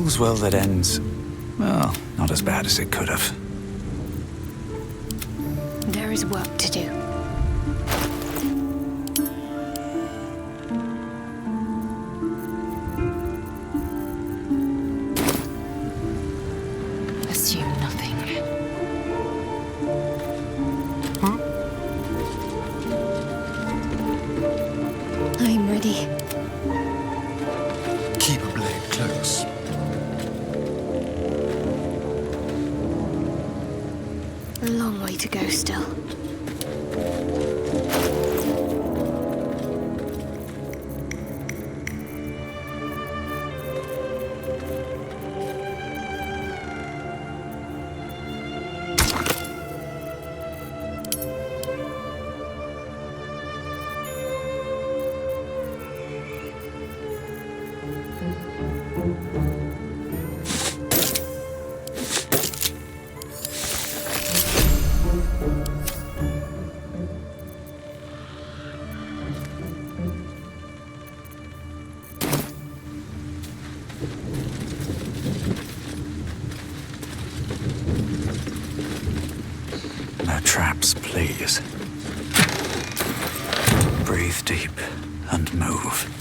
all's well that ends, well, not as bad as it could have. There is work to do. Assume nothing. I'm ready. Keep a blade close. A long way to go still. No traps, please. Breathe deep and move.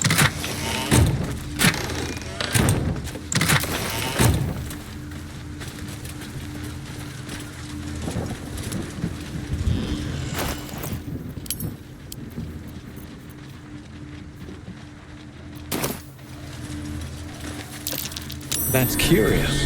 That's curious.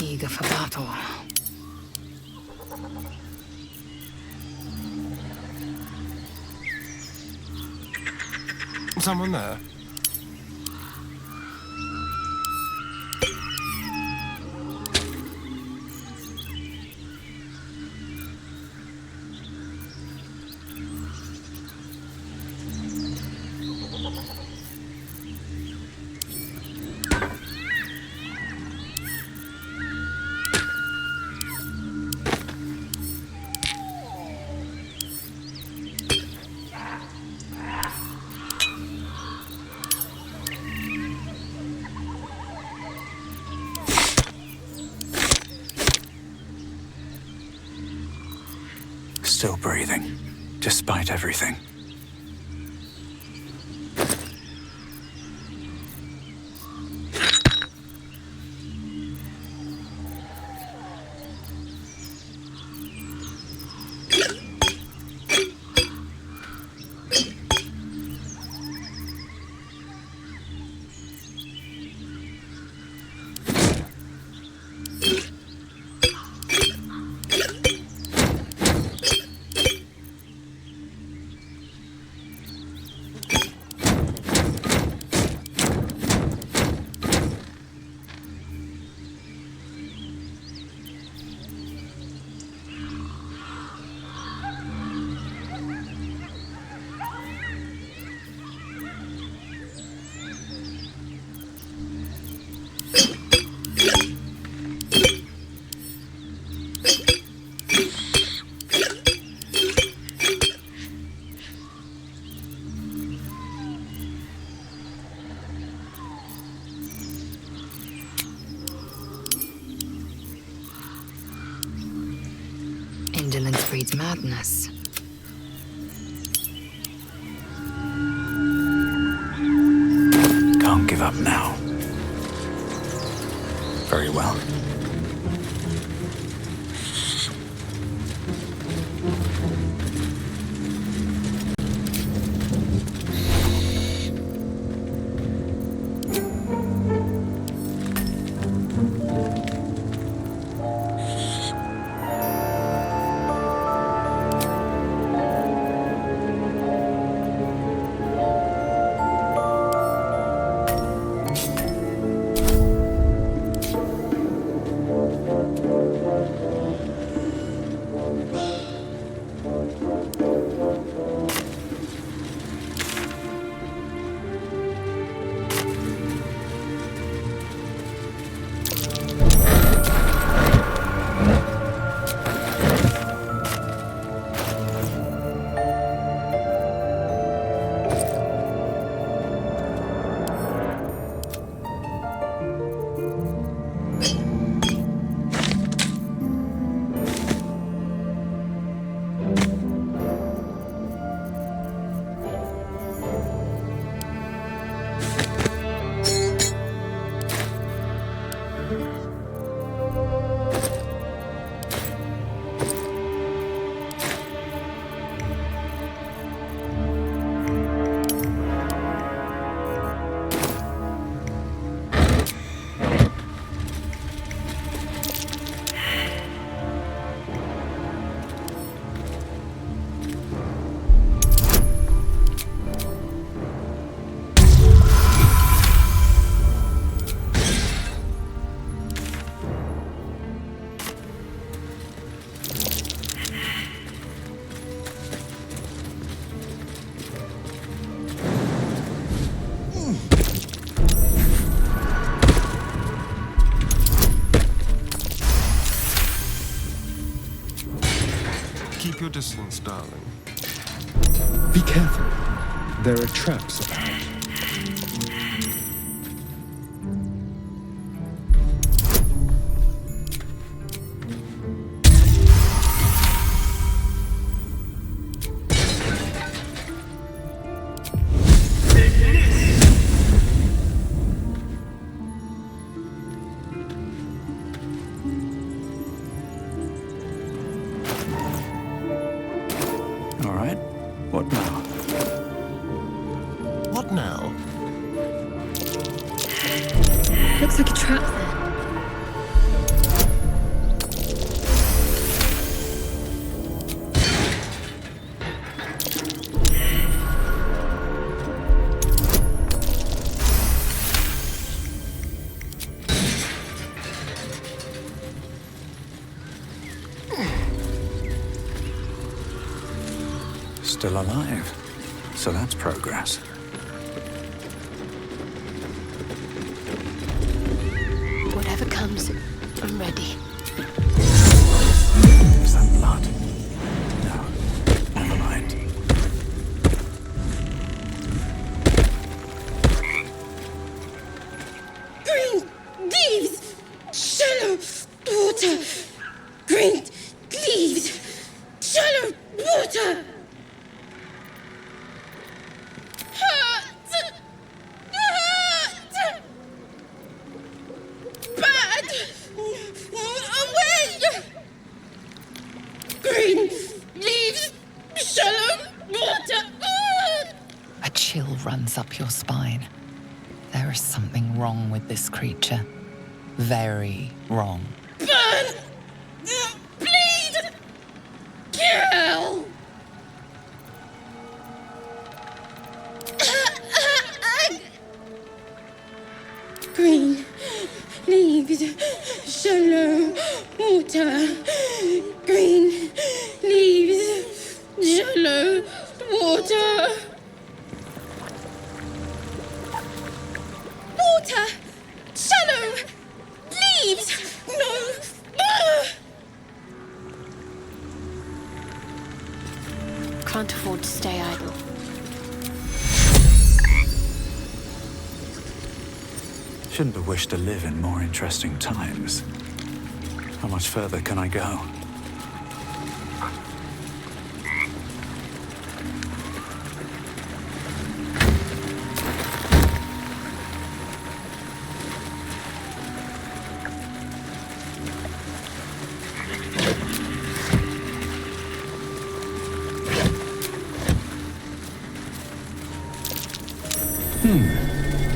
Eager for battle. Someone there? Still breathing, despite everything. Indolence breeds madness. Can't give up now. Very well. Keep your distance, darling. Be careful. There are traps about. now? Looks like a trap there. Still alive. So that's progress. Whatever comes, I'm ready. Is that blood? No. Never mind. Green leaves, shallow water. Green leaves, shallow water. Bad. Away. Green leaves, shallow water. A chill runs up your spine. There is something wrong with this creature. Very wrong. Burn. Bleed. Kill. Green leaves, shallow water. Green leaves, shallow water. Water, shallow leaves. No. Can't afford to stay idle. Shouldn't have wished to live in more interesting times. How much further can I go?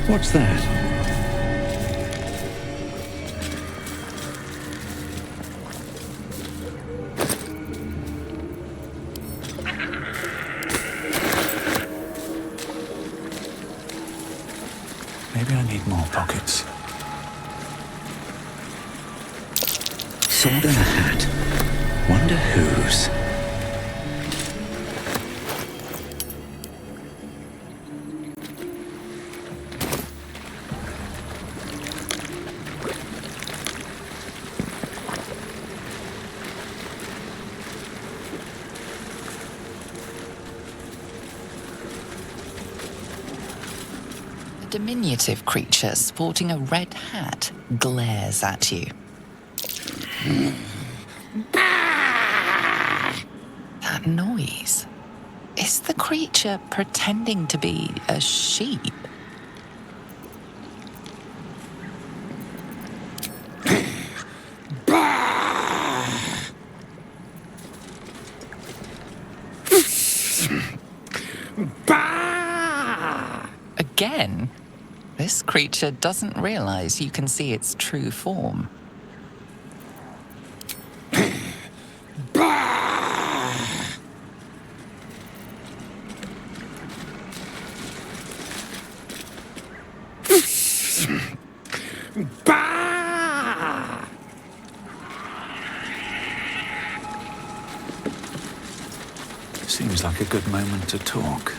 What's that? Maybe I need more pockets. Sword and a hat. Wonder whose. A diminutive creature sporting a red hat glares at you. That noise. Is the creature pretending to be a sheep? Again, this creature doesn't realize you can see its true form. Seems like a good moment to talk.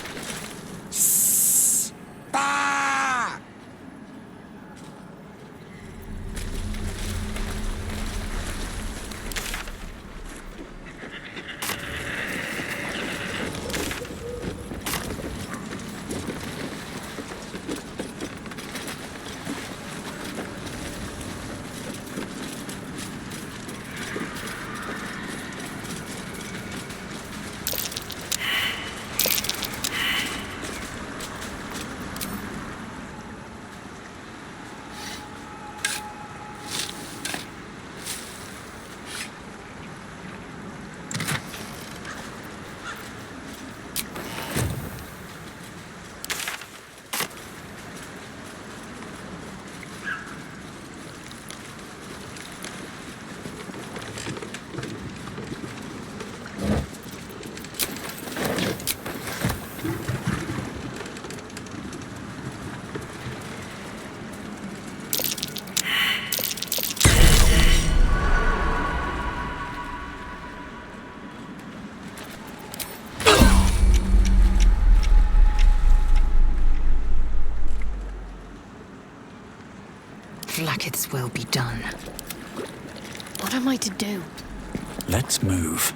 like its will be done. What am I to do? Let's move.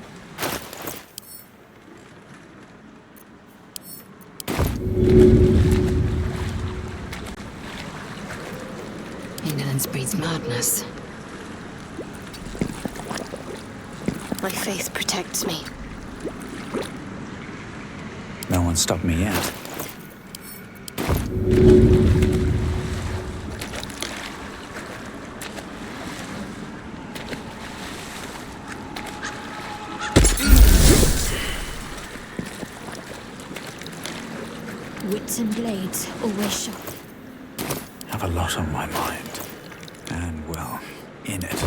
Indolence breeds madness. My faith protects me. No one stopped me yet. Wits and blades, always sharp. Have a lot on my mind. And, well, in it.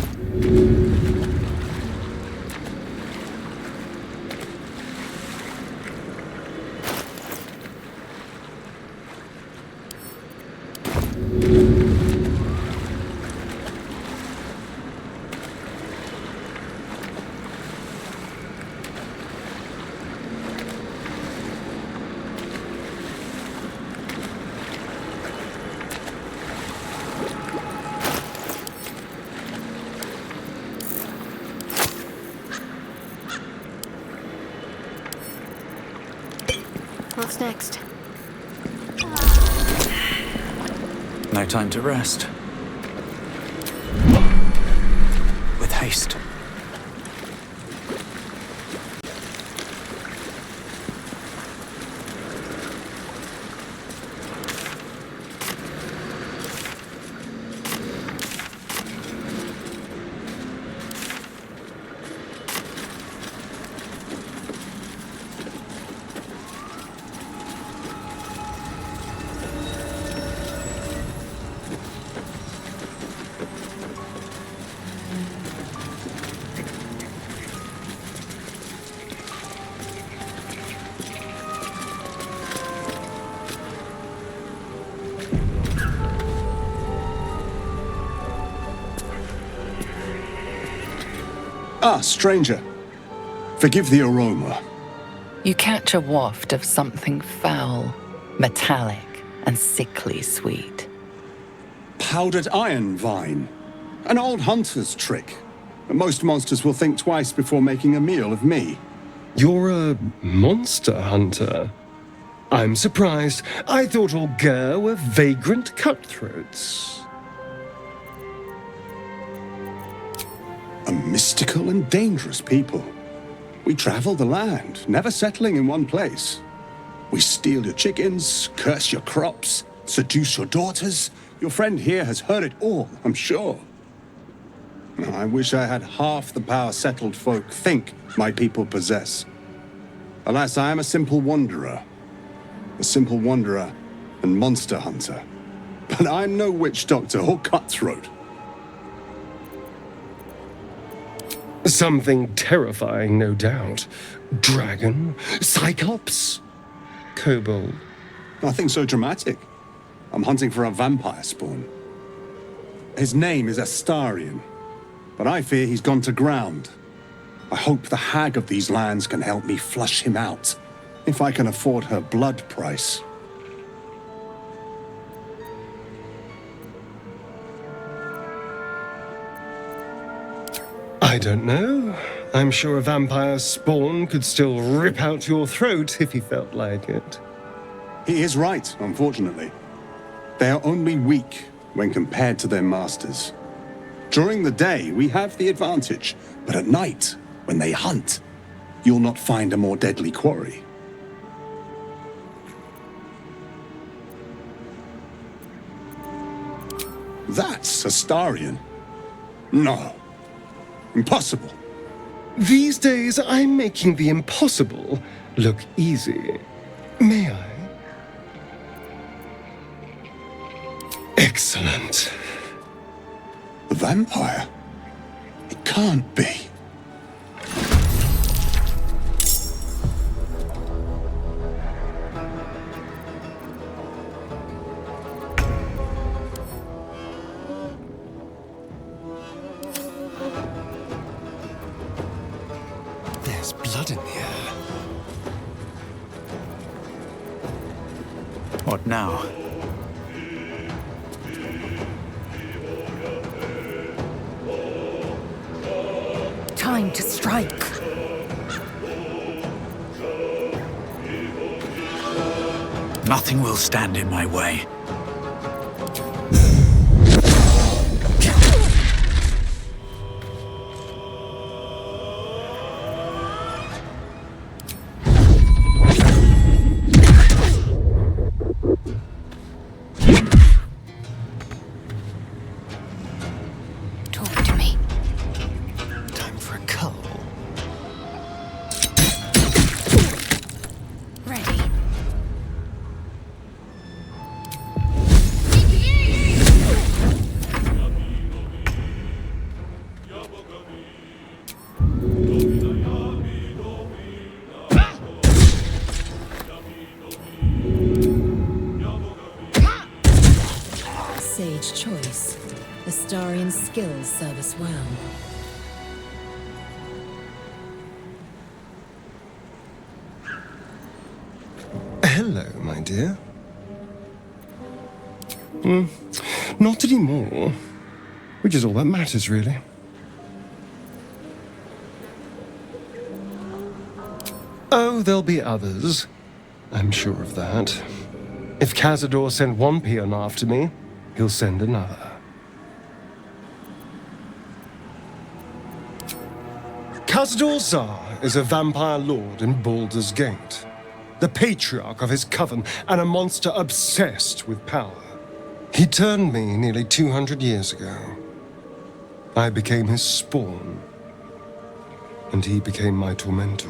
What's next? No time to rest. With haste. Ah, stranger. Forgive the aroma. You catch a waft of something foul, metallic, and sickly sweet. Powdered iron vine. An old hunter's trick. Most monsters will think twice before making a meal of me. You're a monster hunter. I'm surprised. I thought all Ger were vagrant cutthroats. A mystical and dangerous people. We travel the land, never settling in one place. We steal your chickens, curse your crops, seduce your daughters. Your friend here has heard it all, I'm sure. I wish I had half the power settled folk think my people possess. Alas, I am a simple wanderer. A simple wanderer and monster hunter. But I'm no witch doctor or cutthroat. Something terrifying, no doubt. Dragon? Cyclops? Kobold? Nothing so dramatic. I'm hunting for a vampire spawn. His name is Astarin, but I fear he's gone to ground. I hope the hag of these lands can help me flush him out, if I can afford her blood price. I don't know. I'm sure a vampire spawn could still rip out your throat if he felt like it. He is right, unfortunately. They are only weak when compared to their masters. During the day, we have the advantage, but at night, when they hunt, you'll not find a more deadly quarry. That's Astarion. No. Impossible. These days, I'm making the impossible look easy. May I? Excellent. The vampire? It can't be. There's blood in the air. What now? time to strike. Nothing will stand in my way. Talk to me. Time for a cull. Ready. Sage choice. Astarion skills serve us well. Hello, my dear. Not anymore. Which is all that matters, really. Oh, there'll be others. I'm sure of that. If Cazador sent one peon after me, he'll send another. Cazador Zar is a vampire lord in Baldur's Gate, the patriarch of his coven and a monster obsessed with power. He turned me nearly 200 years ago. I became his spawn, and he became my tormentor.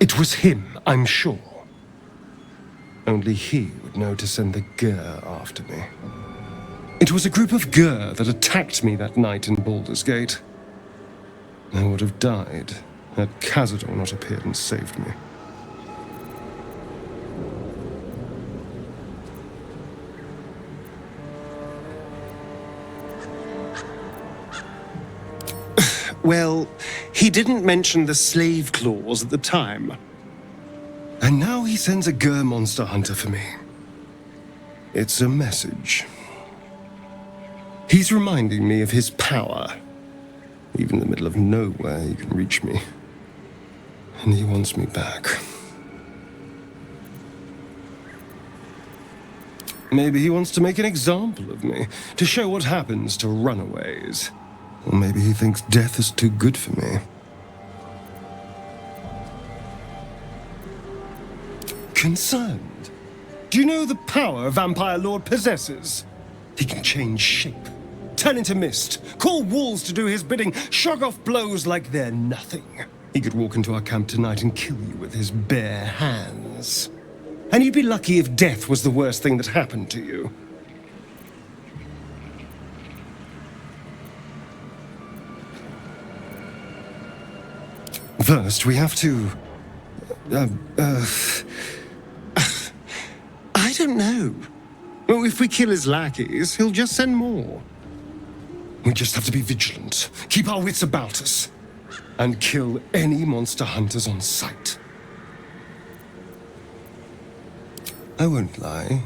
It was him, I'm sure. Only he would know to send the Gur after me. It was a group of Gur that attacked me that night in Baldur's Gate. I would have died had Cazador not appeared and saved me. Well, he didn't mention the slave clause at the time. And now he sends a Gur monster hunter for me. It's a message. He's reminding me of his power. Even in the middle of nowhere, he can reach me. And he wants me back. Maybe he wants to make an example of me, to show what happens to runaways. Or maybe he thinks death is too good for me. Concerned? Do you know the power Vampire Lord possesses? He can change shape, turn into mist, call walls to do his bidding, shrug off blows like they're nothing. He could walk into our camp tonight and kill you with his bare hands. And you'd be lucky if death was the worst thing that happened to you. First, we have to... I don't know. Well, if we kill his lackeys, he'll just send more. We just have to be vigilant, keep our wits about us, and kill any monster hunters on sight. I won't lie.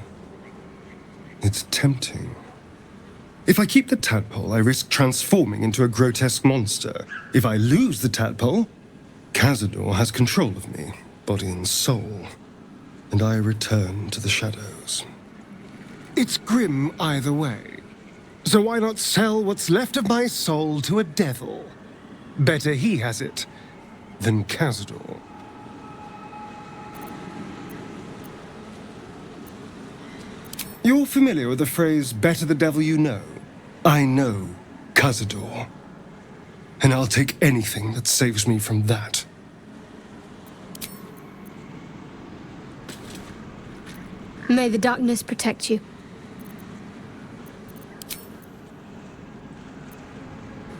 It's tempting. If I keep the tadpole, I risk transforming into a grotesque monster. If I lose the tadpole, Cazador has control of me, body and soul, and I return to the shadows. It's grim either way, so why not sell what's left of my soul to a devil? Better he has it than Cazador. You're familiar with the phrase, better the devil you know? I know Cazador, and I'll take anything that saves me from that. May the darkness protect you.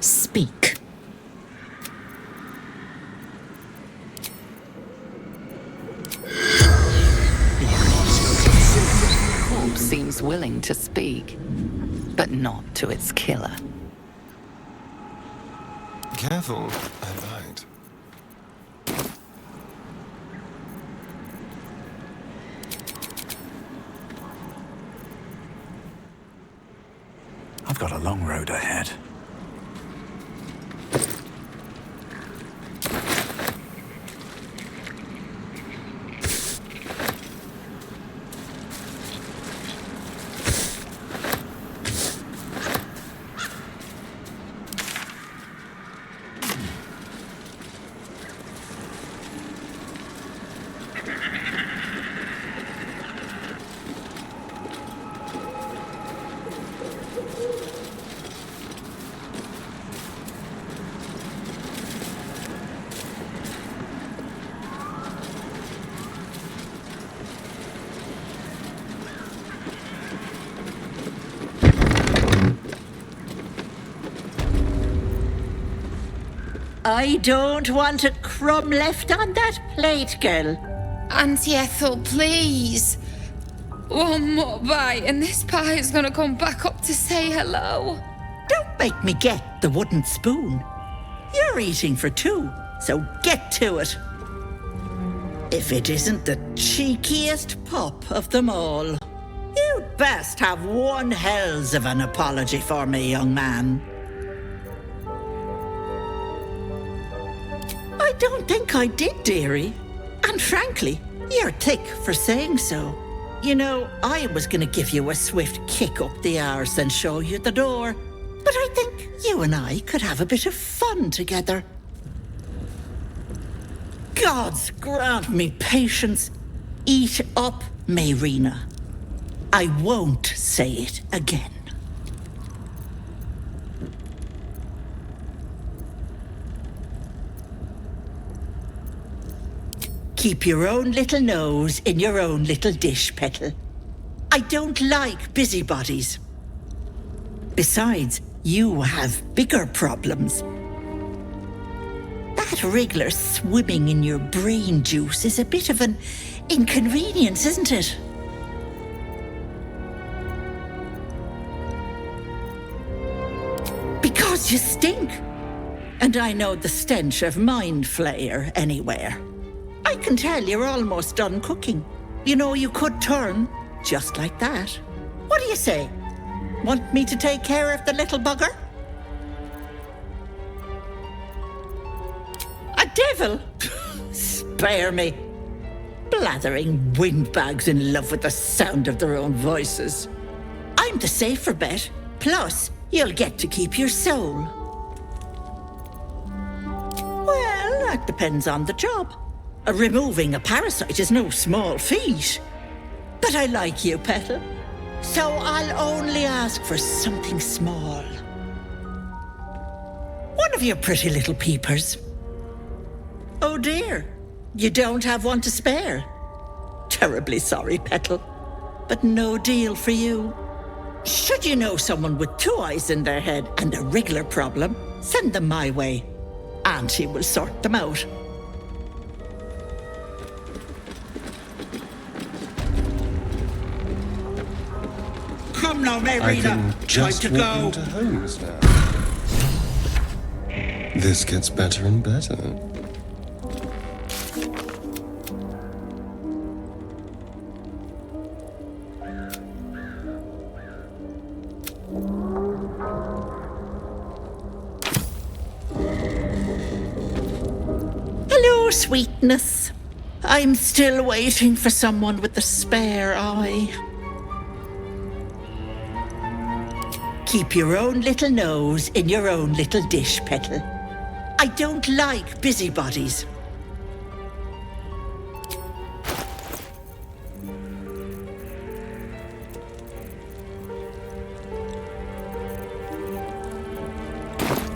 Speak. Corpse seems willing to speak, but not to its killer. Careful, I lied. I've got a long road ahead. I don't want a crumb left on that plate, girl. Auntie Ethel, please. One more bite and this pie is gonna come back up to say hello. Don't make me get the wooden spoon. You're eating for two, so get to it. If it isn't the cheekiest pup of them all. You'd best have one hells of an apology for me, young man. I don't think I did, dearie. And frankly, you're thick for saying so. You know, I was going to give you a swift kick up the arse and show you the door. But I think you and I could have a bit of fun together. Gods grant me patience. Eat up, Mayrina. I won't say it again. Keep your own little nose in your own little dish, Petal. I don't like busybodies. Besides, you have bigger problems. That wriggler swimming in your brain juice is a bit of an inconvenience, isn't it? Because you stink. And I know the stench of mind flayer anywhere. I can tell you're almost done cooking. You know, you could turn just like that. What do you say? Want me to take care of the little bugger? A devil? Spare me. Blathering windbags in love with the sound of their own voices. I'm the safer bet. Plus, you'll get to keep your soul. Well, that depends on the job. Removing a parasite is no small feat. But I like you, Petal. So I'll only ask for something small. One of your pretty little peepers. Oh dear, you don't have one to spare. Terribly sorry, Petal, but no deal for you. Should you know someone with two eyes in their head and a wriggler problem, send them my way. Auntie will sort them out. Come now, I Mayrina. can just Time to walk go. into homes now. This gets better and better. Hello, sweetness. I'm still waiting for someone with the spare eye. Keep your own little nose in your own little dish, Petal. I don't like busybodies.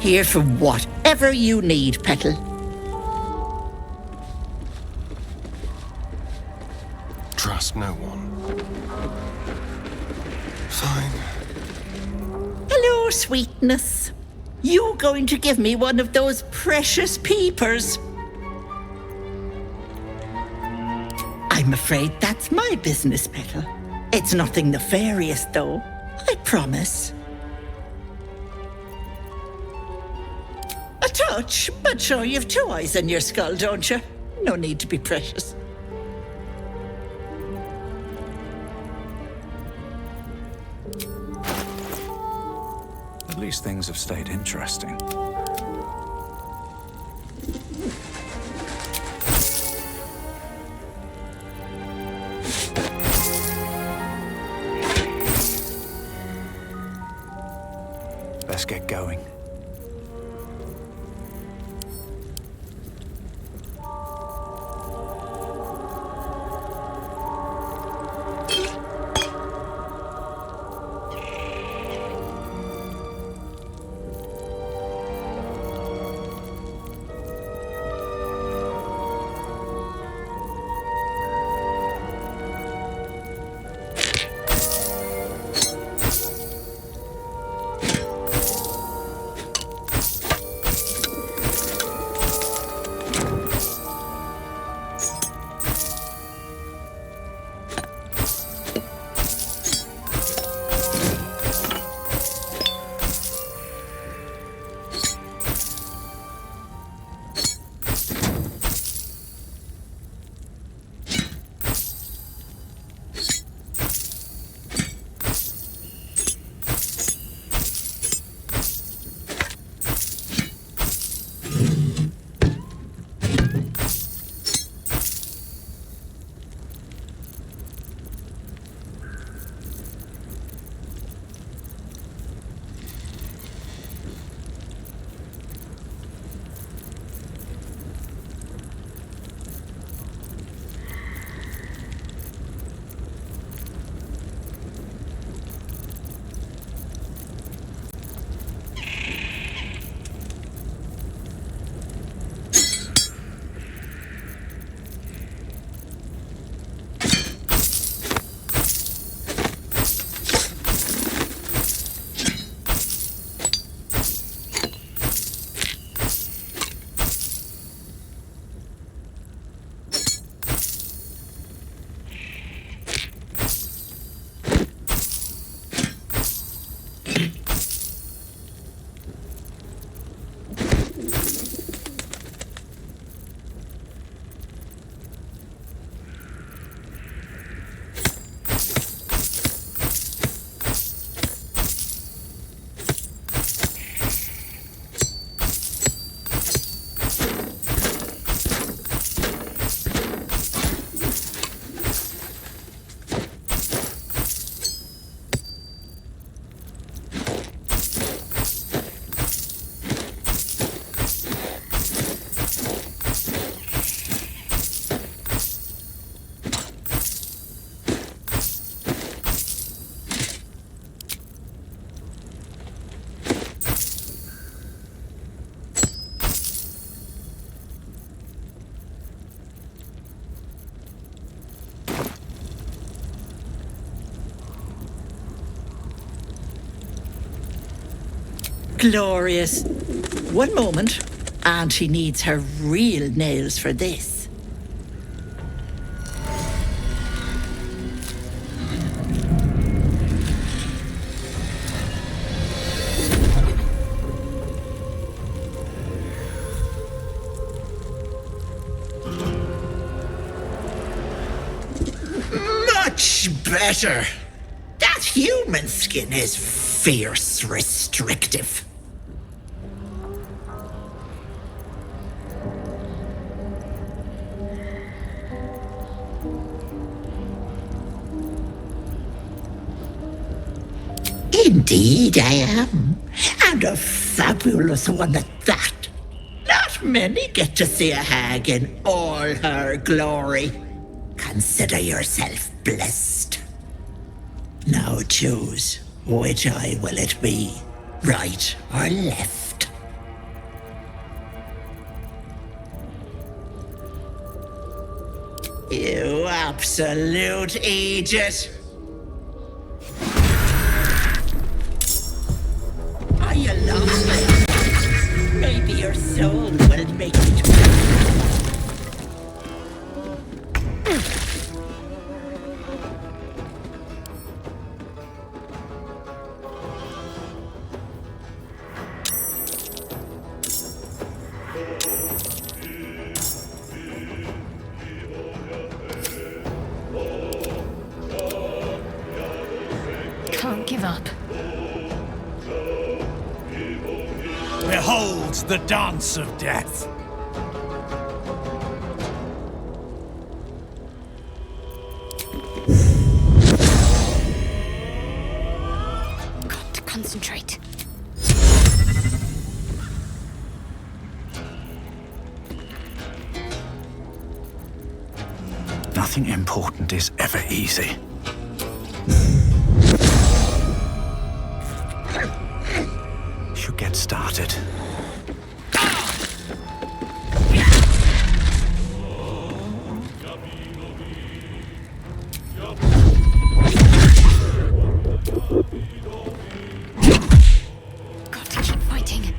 Here for whatever you need, Petal. Trust no one. Fine. Hello, sweetness. You going to give me one of those precious peepers? I'm afraid that's my business, Petal. It's nothing nefarious, though. I promise. A touch, but sure you've two eyes in your skull, don't you? No need to be precious. least things have stayed interesting. Let's get going. Glorious. One moment, and she needs her real nails for this. Much better. That human skin is fierce restrictive. Indeed I am, and a fabulous one at that. Not many get to see a hag in all her glory. Consider yourself blessed. Now choose, which eye will it be, right or left? You absolute idiot! Are you lost? Maybe your soul will make it. Can't give up. the dance of death. Got to concentrate. Nothing important is ever easy. Should get started. Got to keep fighting.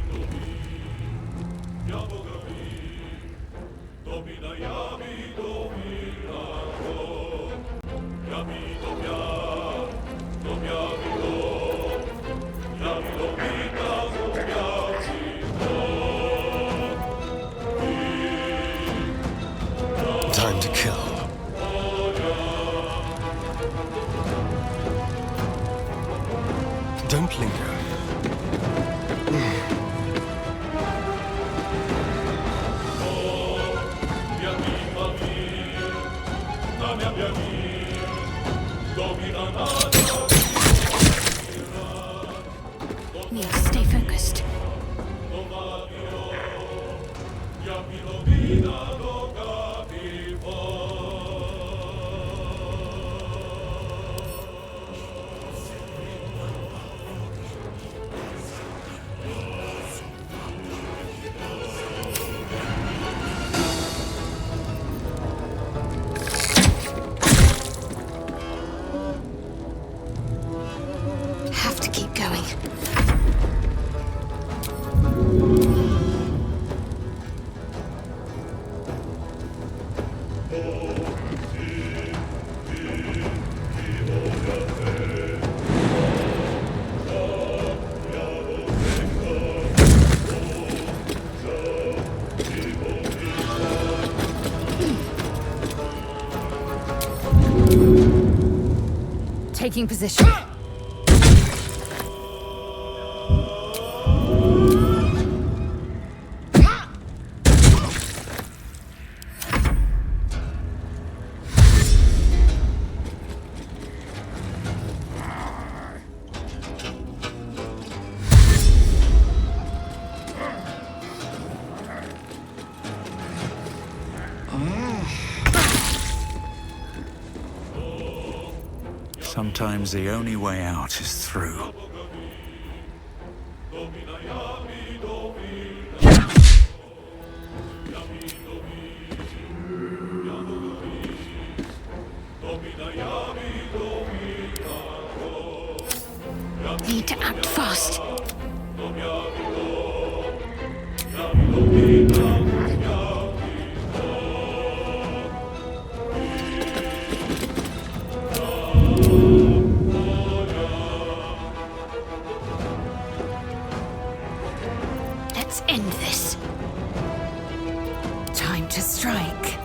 Time to kill. Don't linger. Need to stay focused. Have to keep going. Taking position. Sometimes the only way out is through. Need to act fast. Let's end this. Time to strike.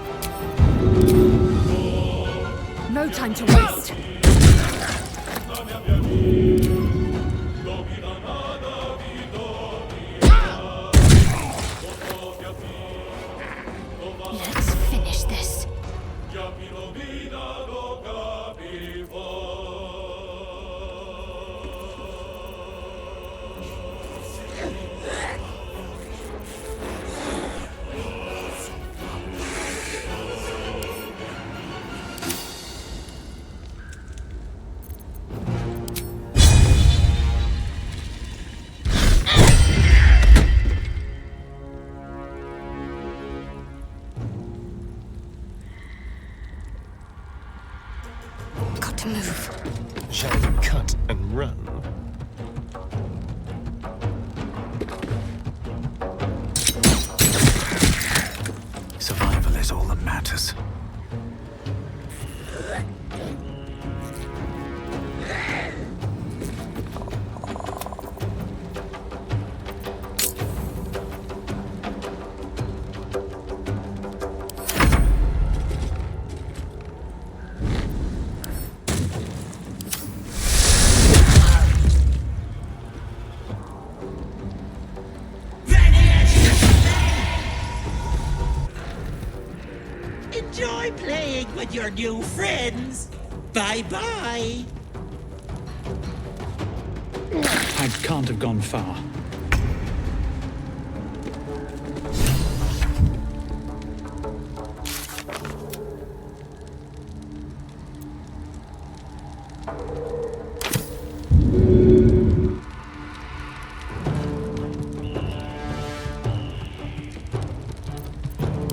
No time to waste. Let's finish this. Got to move. Shall we cut and run? Survival is all that matters. Vanish! Enjoy playing with your new friends. Bye-bye. I can't have gone far.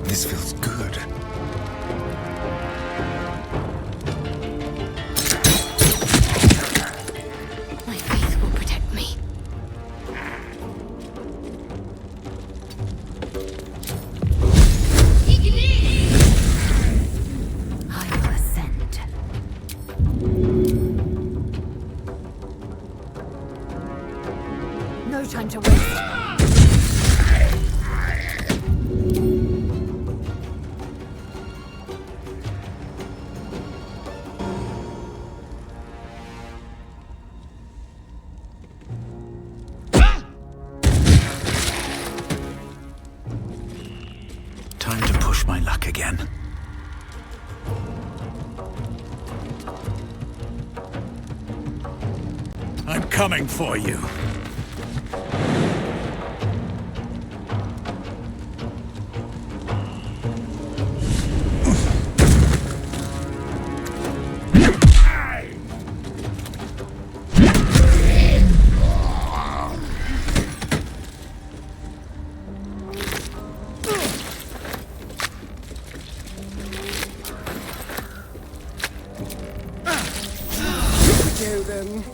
This feels good. My faith will protect me. I will ascend. No time to waste. Time to push my luck again. I'm coming for you. Go then.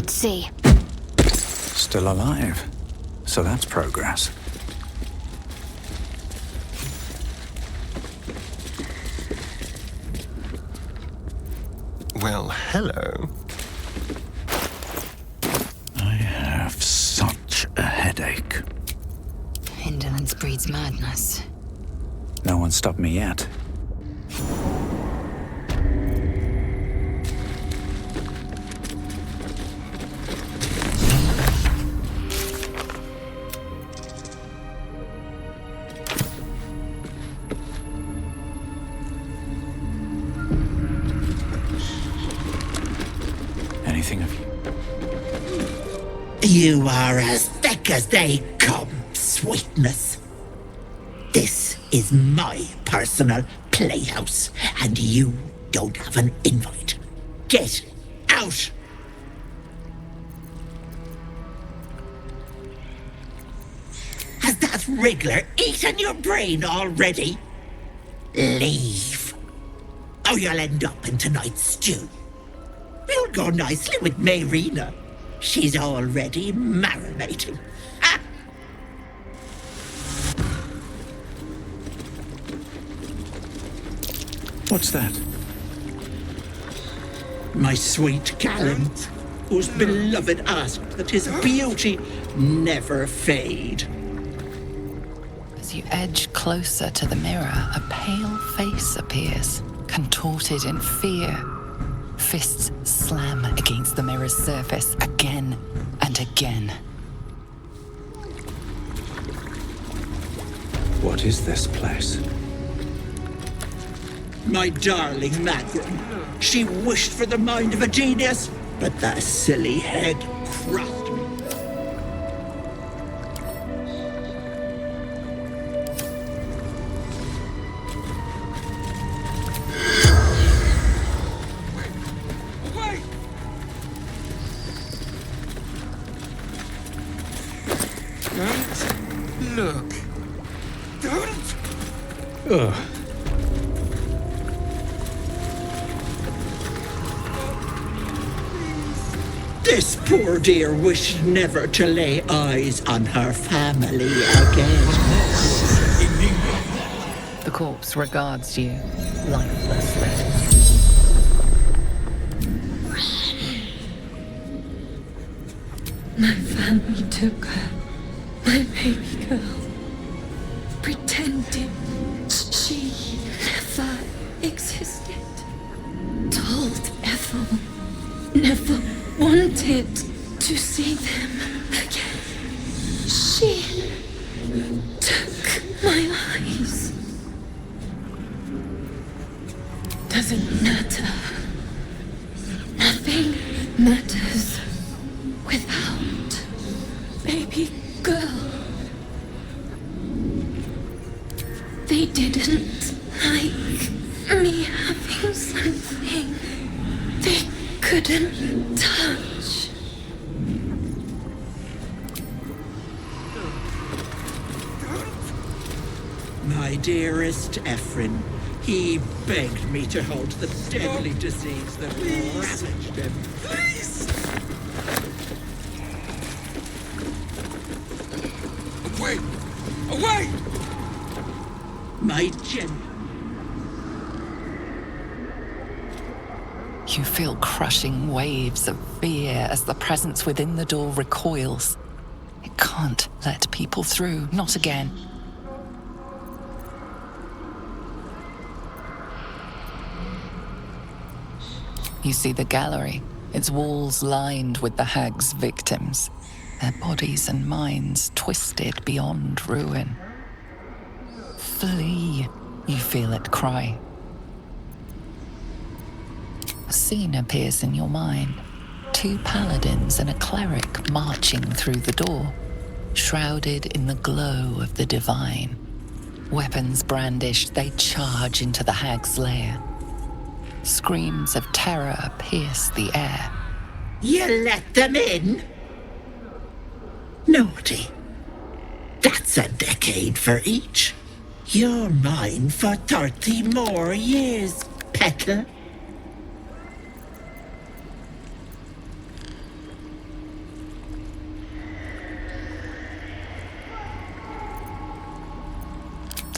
Let's see. Still alive. So that's progress. Well, hello. I have such a headache. Indolence breeds madness. No one stopped me yet. Anything of you? You are as thick as they come, sweetness. This is my personal playhouse, and you don't have an invite. Get out! Has that wriggler eaten your brain already? Leave, or you'll end up in tonight's stew. It'll go nicely with Mayrina. She's already marinating. Ah! What's that? My sweet Callum, whose beloved asked that his beauty never fade. As you edge closer to the mirror, a pale face appears, contorted in fear. Fists slam against the mirror's surface again and again. What is this place? My darling Magdalene, she wished for the mind of a genius, but the silly head crushed me. Look. Don't. Ugh. This poor dear wished never to lay eyes on her family again. The corpse regards you lifelessly. My family took her, my baby girl, pretended she never existed. Told Ethel never wanted to see them again. She took my eyes. Doesn't matter. Nothing matters without baby girl. They didn't like me having something they couldn't touch. My dearest Ephraim, he begged me to hold the deadly disease that ravaged him. Please! Away! Away! My gen... You feel crushing waves of fear as the presence within the door recoils. It can't let people through, not again. You see the gallery, its walls lined with the hag's victims, their bodies and minds twisted beyond ruin. Flee, you feel it cry. A scene appears in your mind. 2 paladins and a cleric marching through the door, shrouded in the glow of the divine. Weapons brandished, they charge into the hag's lair. Screams of terror pierce the air. You let them in? Naughty. That's a decade for each. You're mine for 30 more years, Petal.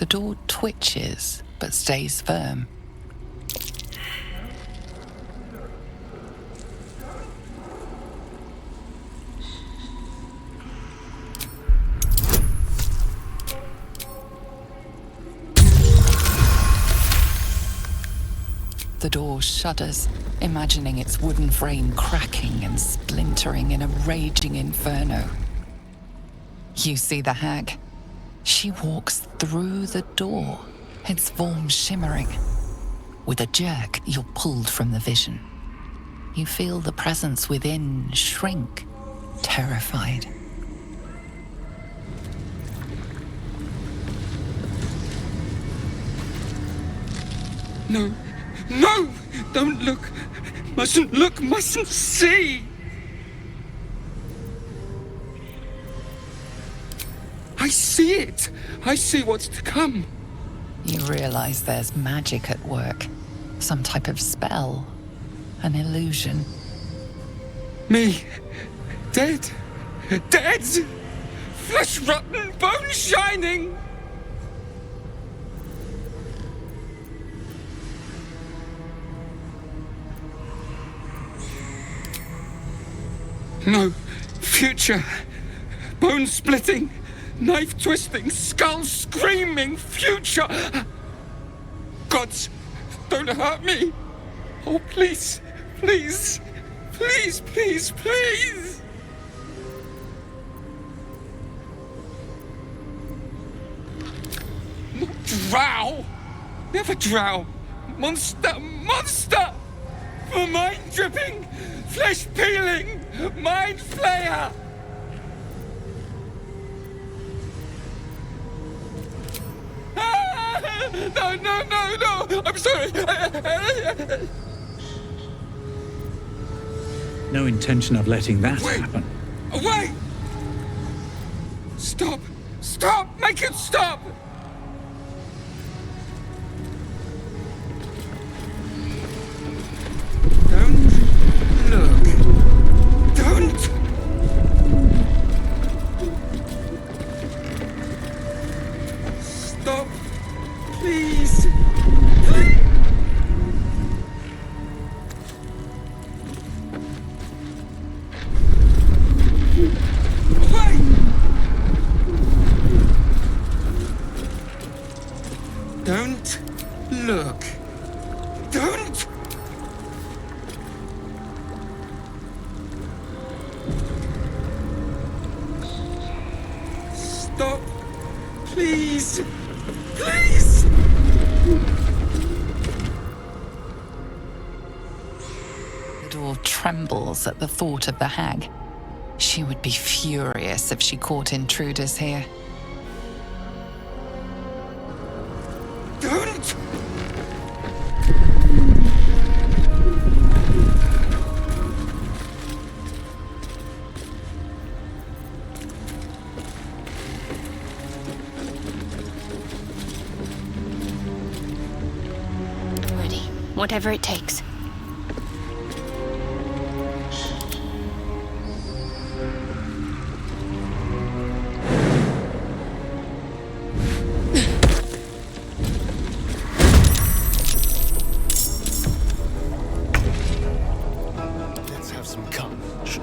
The door twitches but stays firm. The door shudders, imagining its wooden frame cracking and splintering in a raging inferno. You see the hag. She walks through the door, its form shimmering. With a jerk, you're pulled from the vision. You feel the presence within shrink, terrified. No. No! Don't look! Mustn't look, mustn't see! I see it! I see what's to come. You realize there's magic at work. Some type of spell. An illusion. Me. Dead. Dead! Flesh rotten, bone shining! No. Future. Bone splitting. Knife twisting. Skull screaming. Future. Gods, don't hurt me. Oh, please. Please. Please, please, please. Not drow. Never drow. Monster. Monster. For mind dripping. Flesh peeling! Mind flayer! Ah! No, no, no, no! I'm sorry! No intention of letting that happen. Wait! Stop! Stop! Make it stop! Stop, please. Wait. Don't look. Don't. Stop, please. Please! The door trembles at the thought of the hag. She would be furious if she caught intruders here. Don't! Whatever it takes. Let's have some carnage.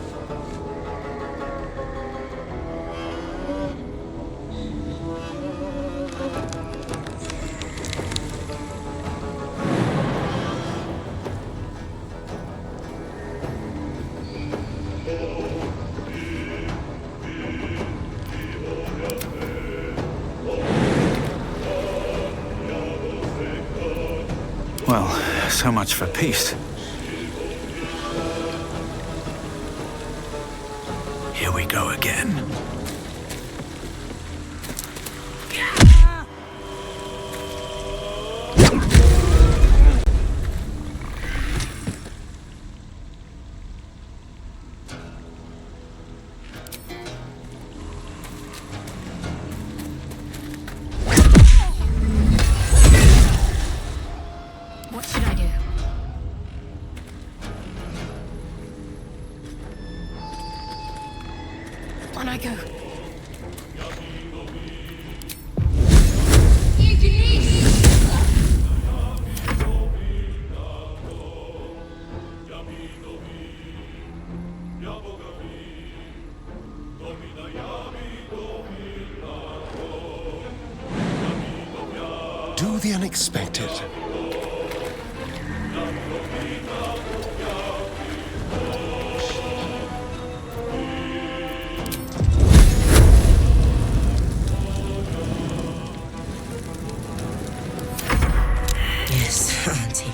Well, so much for peace. Here we go again. What should I do? On I go. You unexpected. Yes, Auntie.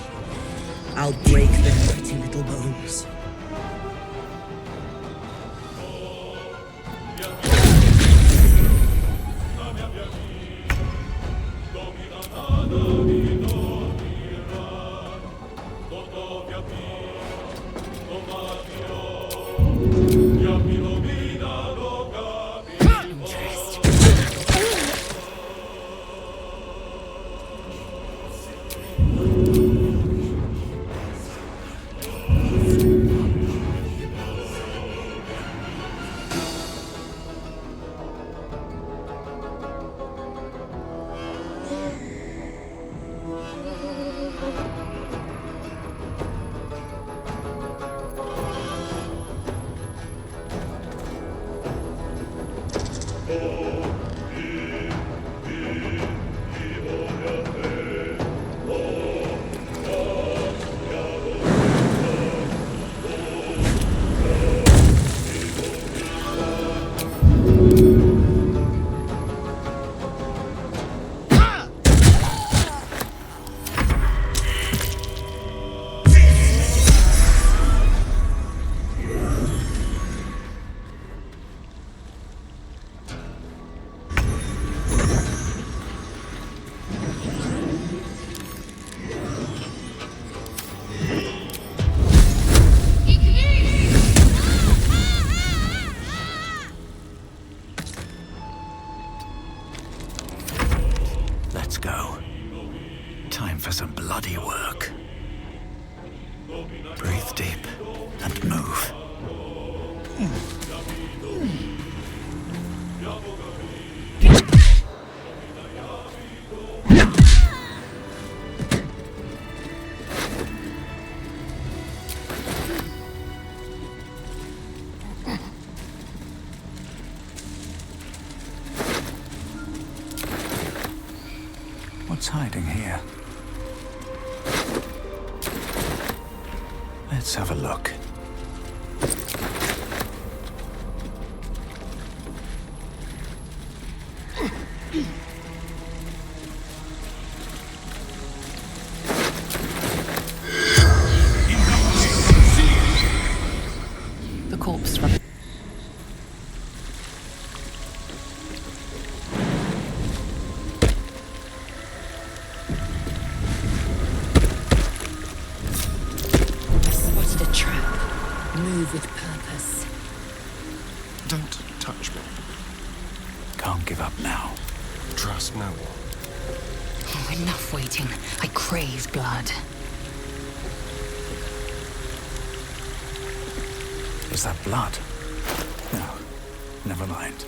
I'll break their pretty little bones. Let's go. Time for some bloody work. Breathe deep and move. What's hiding here? Let's have a look. The corpse from Move with purpose. Don't touch me. Can't give up now. Trust no one. Oh, enough waiting. I crave blood. Is that blood? No, never mind.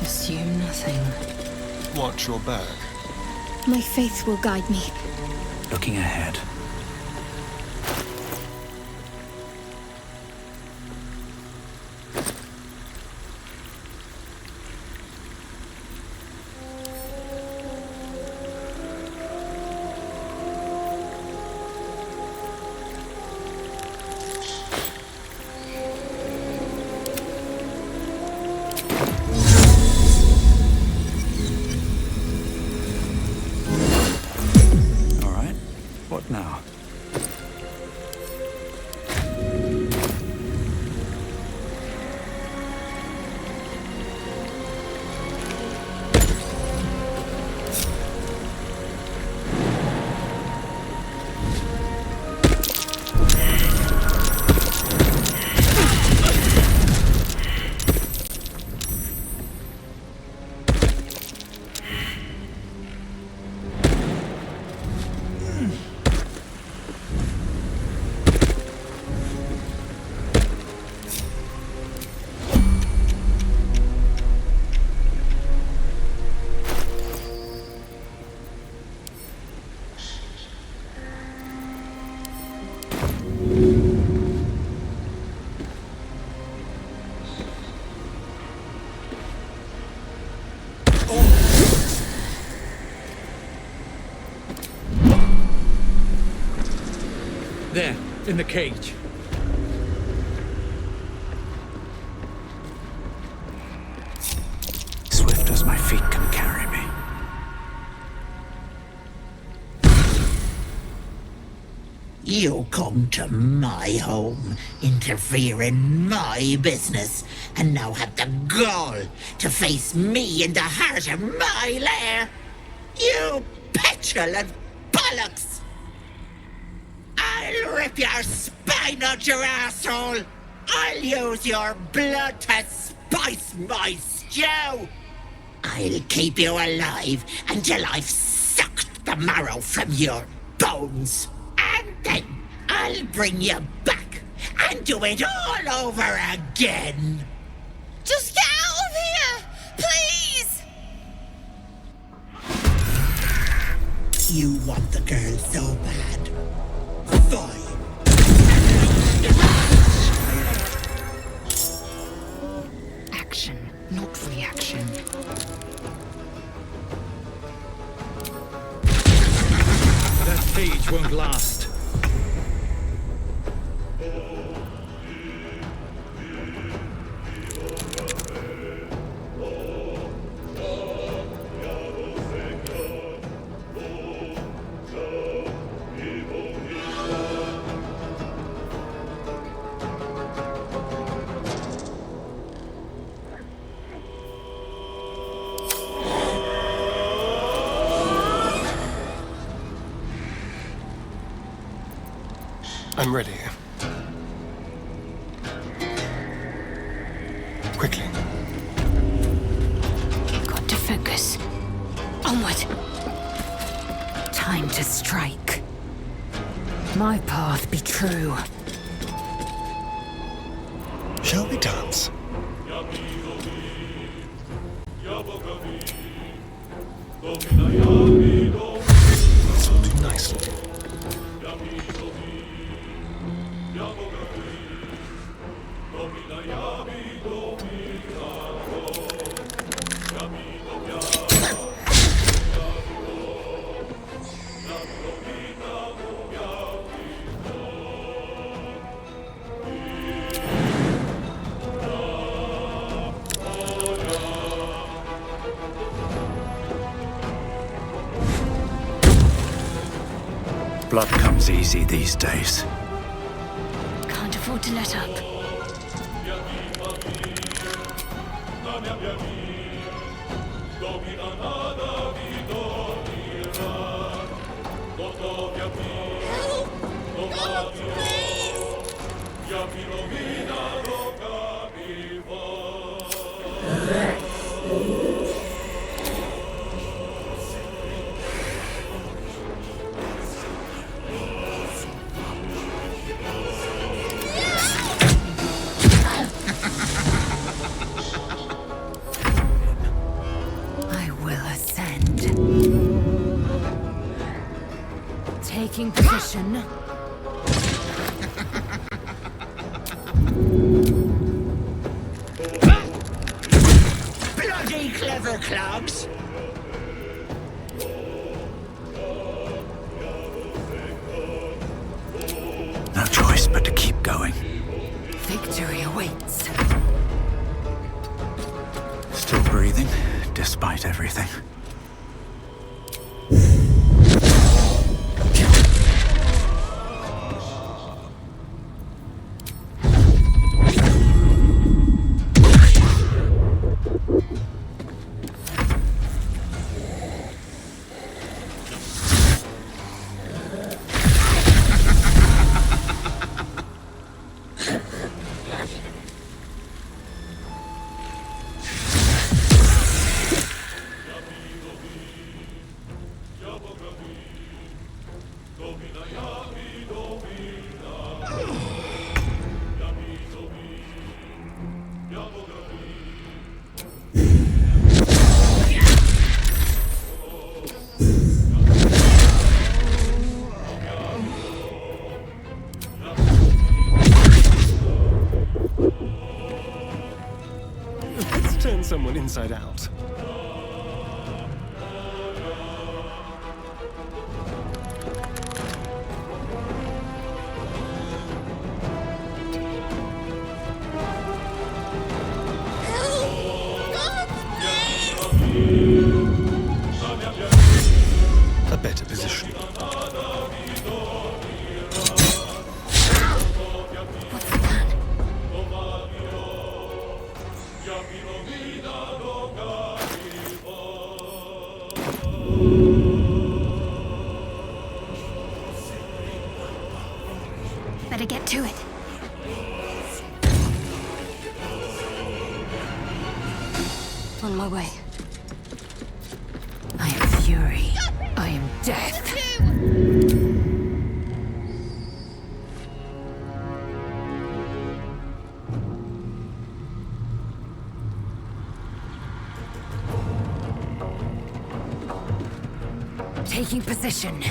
Assume nothing. Watch your back. My faith will guide me. Looking ahead. What now? in the cage. Swift as my feet can carry me. You come to my home, interfere in my business, and now have the gall to face me in the heart of my lair. You petulant bollocks! I'll rip your spine out your asshole! I'll use your blood to spice my stew! I'll keep you alive until I've sucked the marrow from your bones. And then I'll bring you back and do it all over again. Just get out of here! Please! You want the girl so bad. Fine. Action, not reaction. That cage won't last. I'm ready. Quickly. Got to focus. Onward. Time to strike. My path be true. Shall we dance? This will do nicely. Blood comes easy these days. Can't afford to let up. I will ascend. Taking position. Bloody clever clogs! No choice but to keep going. Victory awaits. Still breathing, despite everything. Let's turn someone inside out. better position. What's the plan? Better get to it. On my way. I am fury. I am death. Taking position.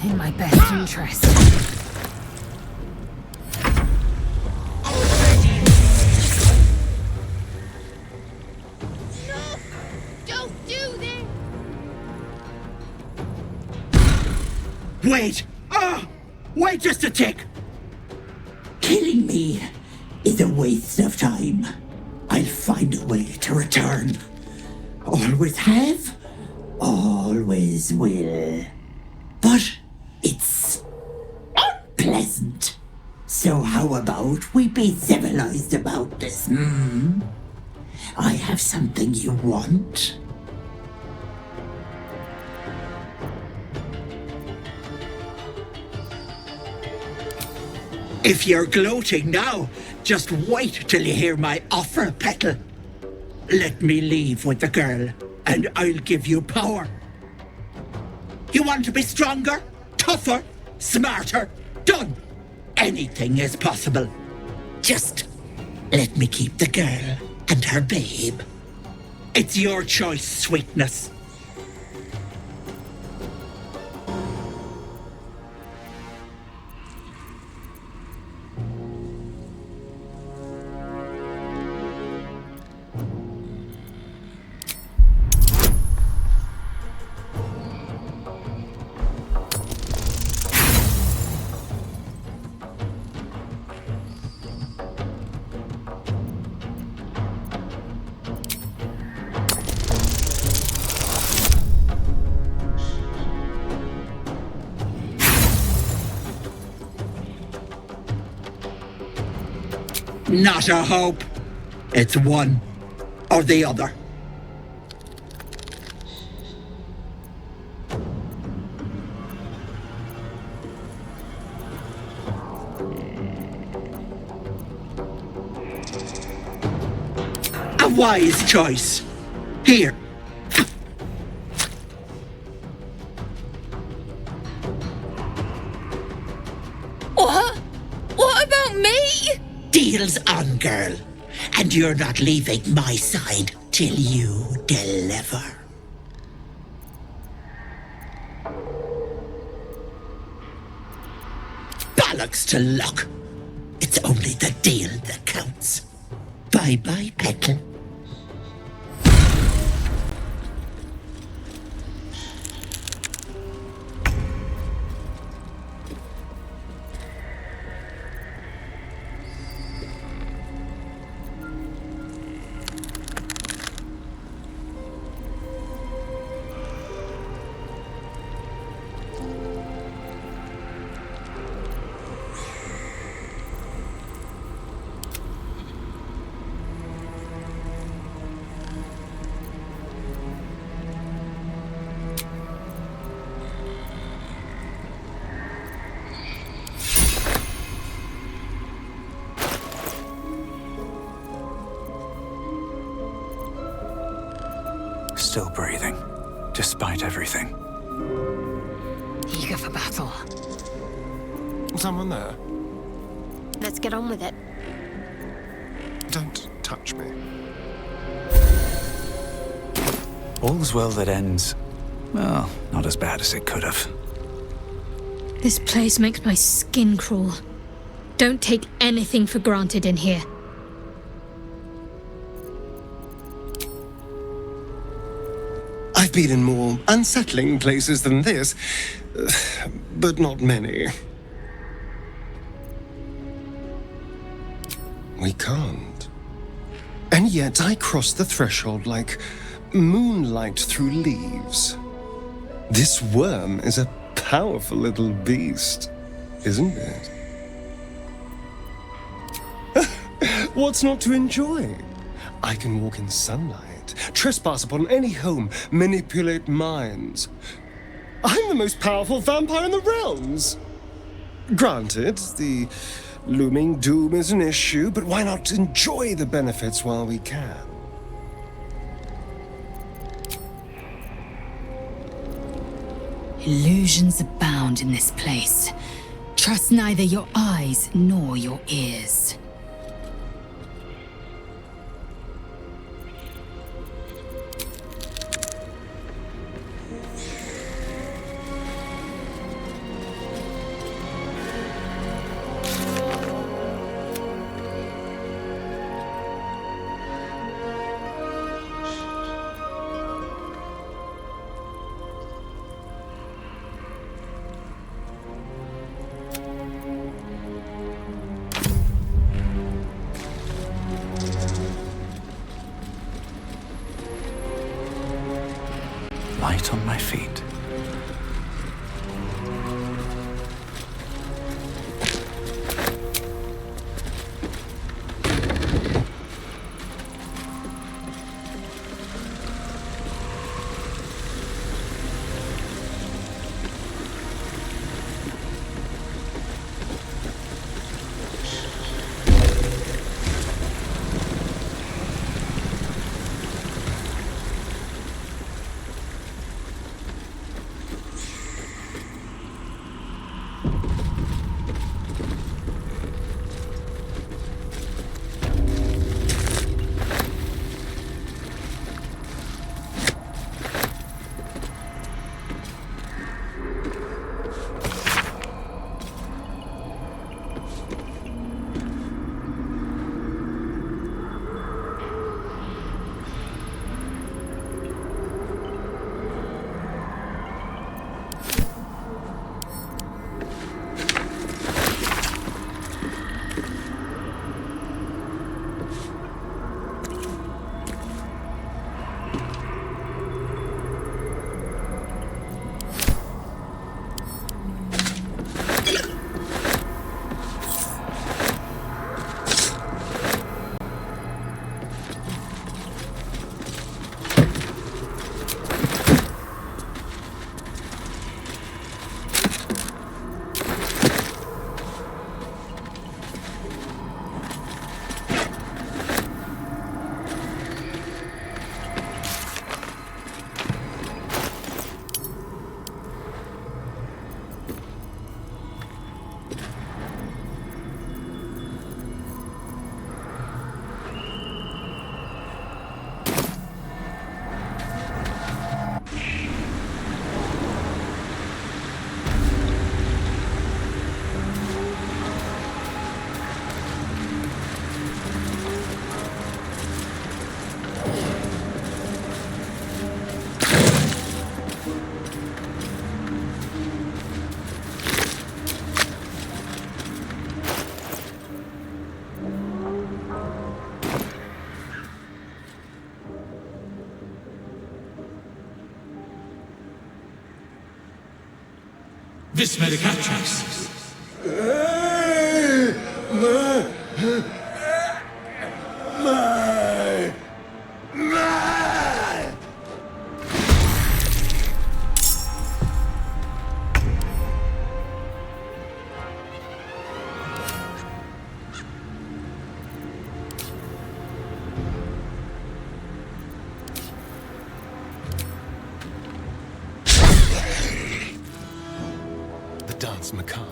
In my best interest. Wait! Wait just a tick! Killing me is a waste of time. I'll find a way to return. Always have, always will. But it's unpleasant. So how about we be civilized about this, I have something you want. If you're gloating now, just wait till you hear my offer, Petal. Let me leave with the girl, and I'll give you power. You want to be stronger, tougher, smarter? Done. Anything is possible. Just let me keep the girl and her babe. It's your choice, sweetness. Not a hope. It's one or the other. A wise choice. Here. What about me? Deal's on, girl. And you're not leaving my side till you deliver. Bollocks to luck. It's only the deal that counts. Bye-bye, Petal. Still breathing, despite everything. Eager for battle. Someone there? Let's get on with it. Don't touch me. All's well that ends, well, not as bad as it could have. This place makes my skin crawl. Don't take anything for granted in here. I've been in more unsettling places than this, but not many. We can't. And yet I cross the threshold like moonlight through leaves. This worm is a powerful little beast, isn't it? What's not to enjoy? I can walk in sunlight, trespass upon any home, manipulate minds. I'm the most powerful vampire in the realms. Granted, the looming doom is an issue, but why not enjoy the benefits while we can? Illusions abound in this place. Trust neither your eyes nor your ears. Light on my feet. This medicatrix. Dance macabre.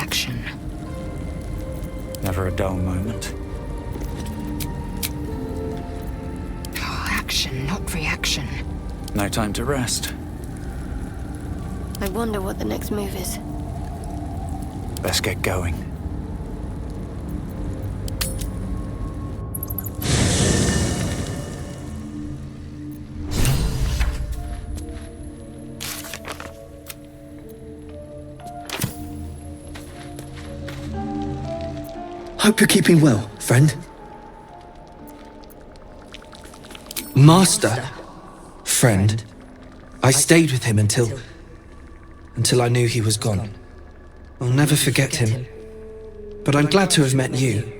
reaction. Never a dull moment. Oh, action, not reaction. No time to rest. I wonder what the next move is. Let's get going. Hope you're keeping well, friend. Master. Friend. I stayed with him until I knew he was gone. I'll never forget him. But I'm glad to have met you.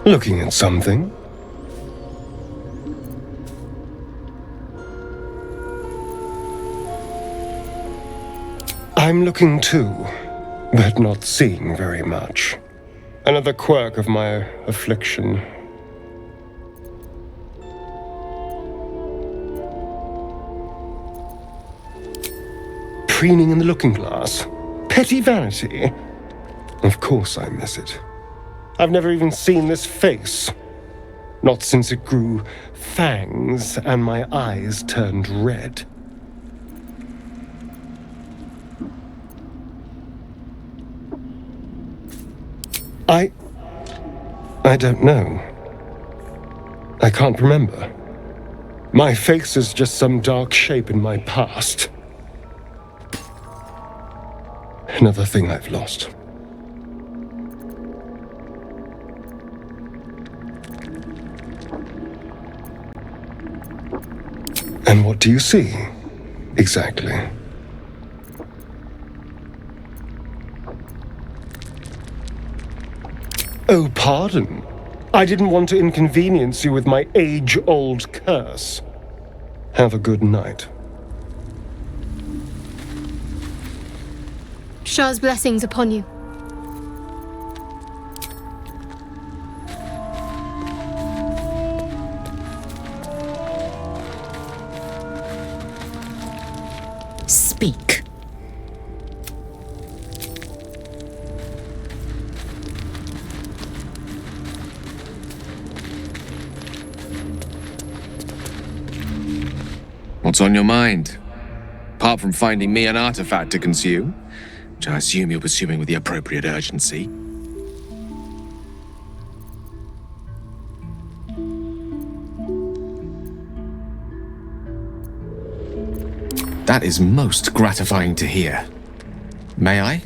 Looking at something? I'm looking too, but not seeing very much. Another quirk of my affliction. Preening in the looking glass? Petty vanity? Of course I miss it. I've never even seen this face. Not since it grew fangs and my eyes turned red. I don't know. I can't remember. My face is just some dark shape in my past. Another thing I've lost. And what do you see, exactly? Oh, pardon. I didn't want to inconvenience you with my age-old curse. Have a good night. Shah's blessings upon you. Speak. What's on your mind? Apart from finding me an artifact to consume, which I assume you're pursuing with the appropriate urgency. That is most gratifying to hear. May I?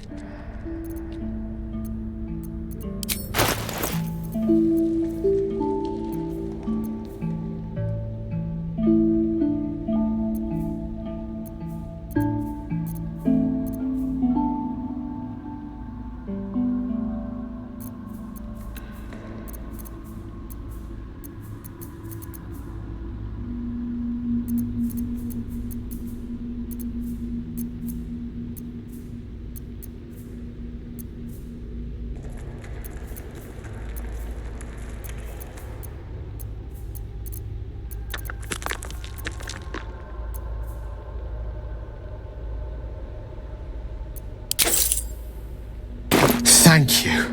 Thank you.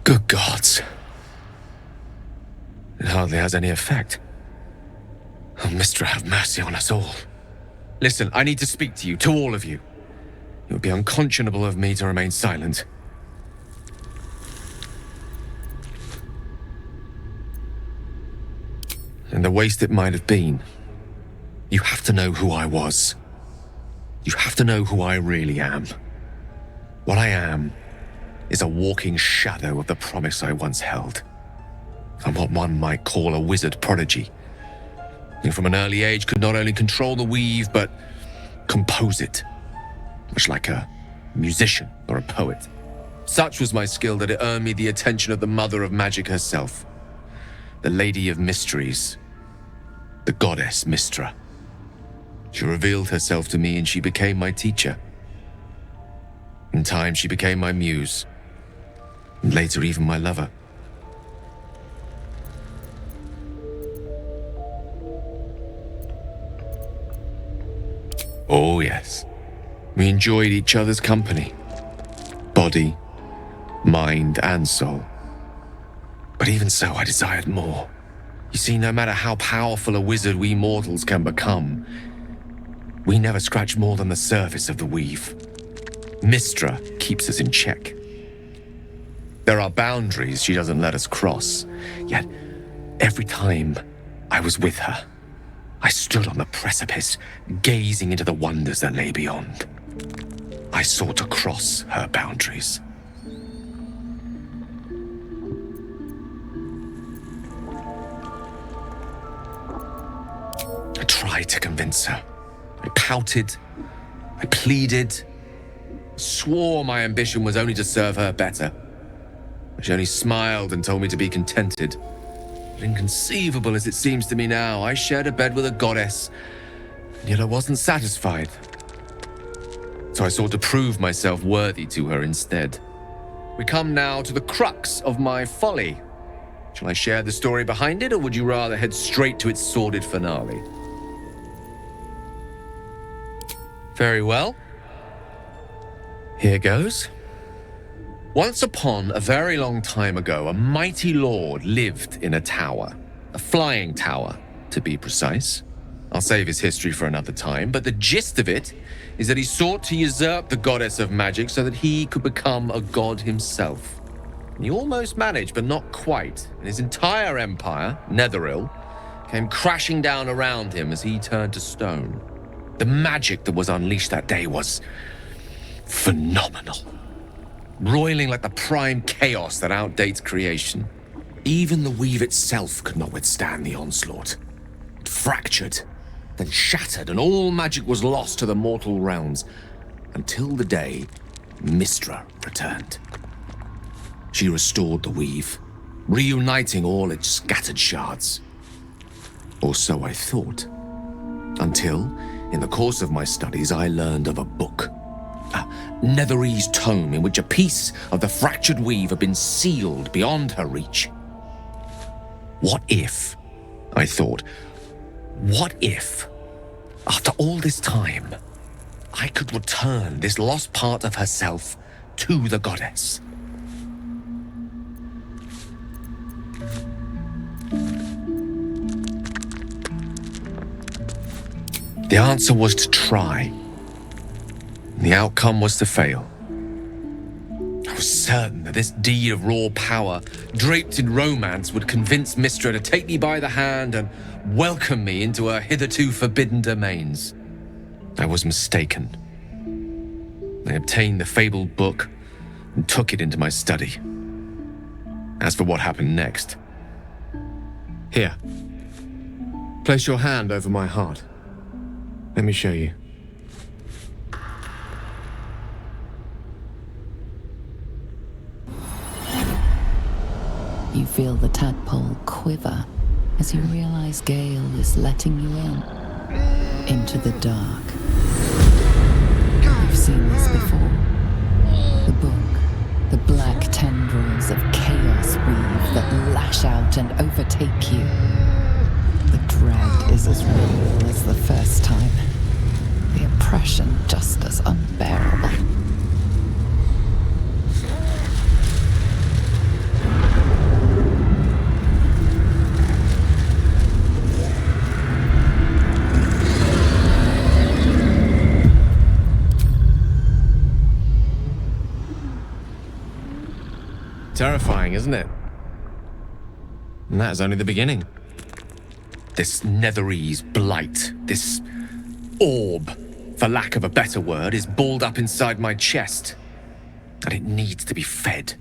Good gods. It hardly has any effect. Oh, Mistra, have mercy on us all. Listen, I need to speak to you, to all of you. It would be unconscionable of me to remain silent. And the waste it might have been. You have to know who I was. You have to know who I really am. What I am is a walking shadow of the promise I once held. I'm what one might call a wizard prodigy, who from an early age could not only control the weave, but compose it, much like a musician or a poet. Such was my skill that it earned me the attention of the mother of magic herself, the Lady of Mysteries, the goddess Mystra. She revealed herself to me and she became my teacher. In time, she became my muse, and later even my lover. Oh yes, we enjoyed each other's company, body, mind, and soul. But even so, I desired more. You see, no matter how powerful a wizard we mortals can become, we never scratch more than the surface of the weave. Mystra keeps us in check. There are boundaries she doesn't let us cross, yet every time I was with her, I stood on the precipice, gazing into the wonders that lay beyond. I sought to cross her boundaries. I tried to convince her. I pouted. I pleaded. Swore my ambition was only to serve her better. She only smiled and told me to be contented. But inconceivable as it seems to me now, I shared a bed with a goddess, and yet I wasn't satisfied. So I sought to prove myself worthy to her instead. We come now to the crux of my folly. Shall I share the story behind it, or would you rather head straight to its sordid finale? Very well. Here goes. Once upon a very long time ago, a mighty lord lived in a tower. A flying tower, to be precise. I'll save his history for another time, but the gist of it is that he sought to usurp the goddess of magic so that he could become a god himself. He almost managed, but not quite, and his entire empire, Netheril, came crashing down around him as he turned to stone. The magic that was unleashed that day was phenomenal. Roiling like the prime chaos that outdates creation. Even the weave itself could not withstand the onslaught. It fractured, then shattered, and all magic was lost to the mortal realms, until the day Mystra returned. She restored the weave, reuniting all its scattered shards. Or so I thought. Until, in the course of my studies, I learned of a book. A Netherese tome in which a piece of the fractured weave had been sealed beyond her reach. What if, I thought, what if, after all this time, I could return this lost part of herself to the goddess? The answer was to try. The outcome was to fail. I was certain that this deed of raw power, draped in romance, would convince Mystra to take me by the hand and welcome me into her hitherto forbidden domains. I was mistaken. I obtained the fabled book and took it into my study. As for what happened next... Here. Place your hand over my heart. Let me show you. You feel the tadpole quiver as you realize Gale is letting you into the dark. You've seen this before. The book, the black tendrils of chaos weave that lash out and overtake you. The dread is as real as the first time. The oppression just as unbearable. Terrifying, isn't it? And that is only the beginning. This Netherese blight, this orb, for lack of a better word, is balled up inside my chest. And it needs to be fed.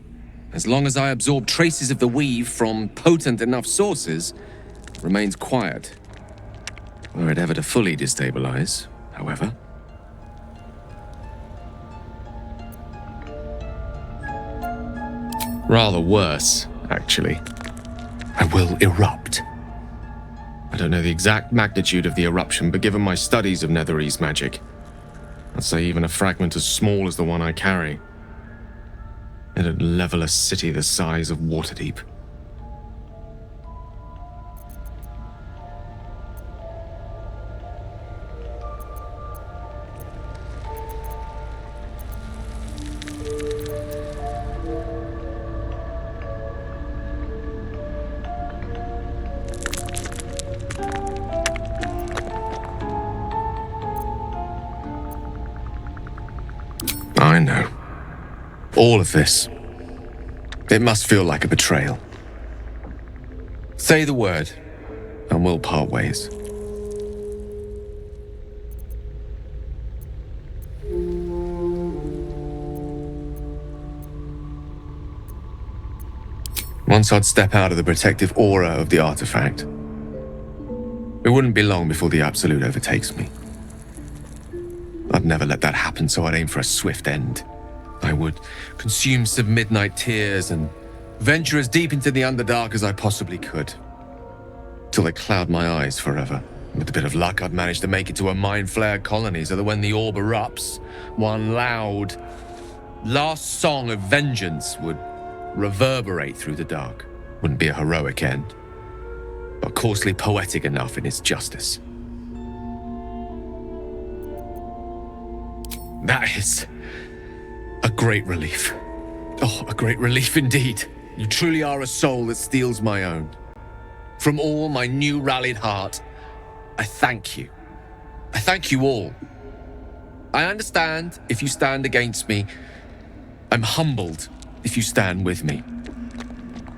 as long as I absorb traces of the weave from potent enough sources, remains quiet. Were it ever to fully destabilize, however. Rather worse, actually. I will erupt. I don't know the exact magnitude of the eruption, but given my studies of Netherese magic, I'd say even a fragment as small as the one I carry, it'd level a city the size of Waterdeep. I know. All of this. It must feel like a betrayal. Say the word, and we'll part ways. Once I'd step out of the protective aura of the artifact, it wouldn't be long before the Absolute overtakes me. I'd never let that happen, so I'd aim for a swift end. I would consume some midnight tears and venture as deep into the Underdark as I possibly could, till they cloud my eyes forever. With a bit of luck, I'd manage to make it to a Mind Flayer colony, so that when the orb erupts, one loud, last song of vengeance would reverberate through the dark. Wouldn't be a heroic end, but coarsely poetic enough in its justice. That is a great relief. Oh, a great relief indeed. You truly are a soul that steals my own. From all my new rallied heart, I thank you. I thank you all. I understand if you stand against me. I'm humbled if you stand with me.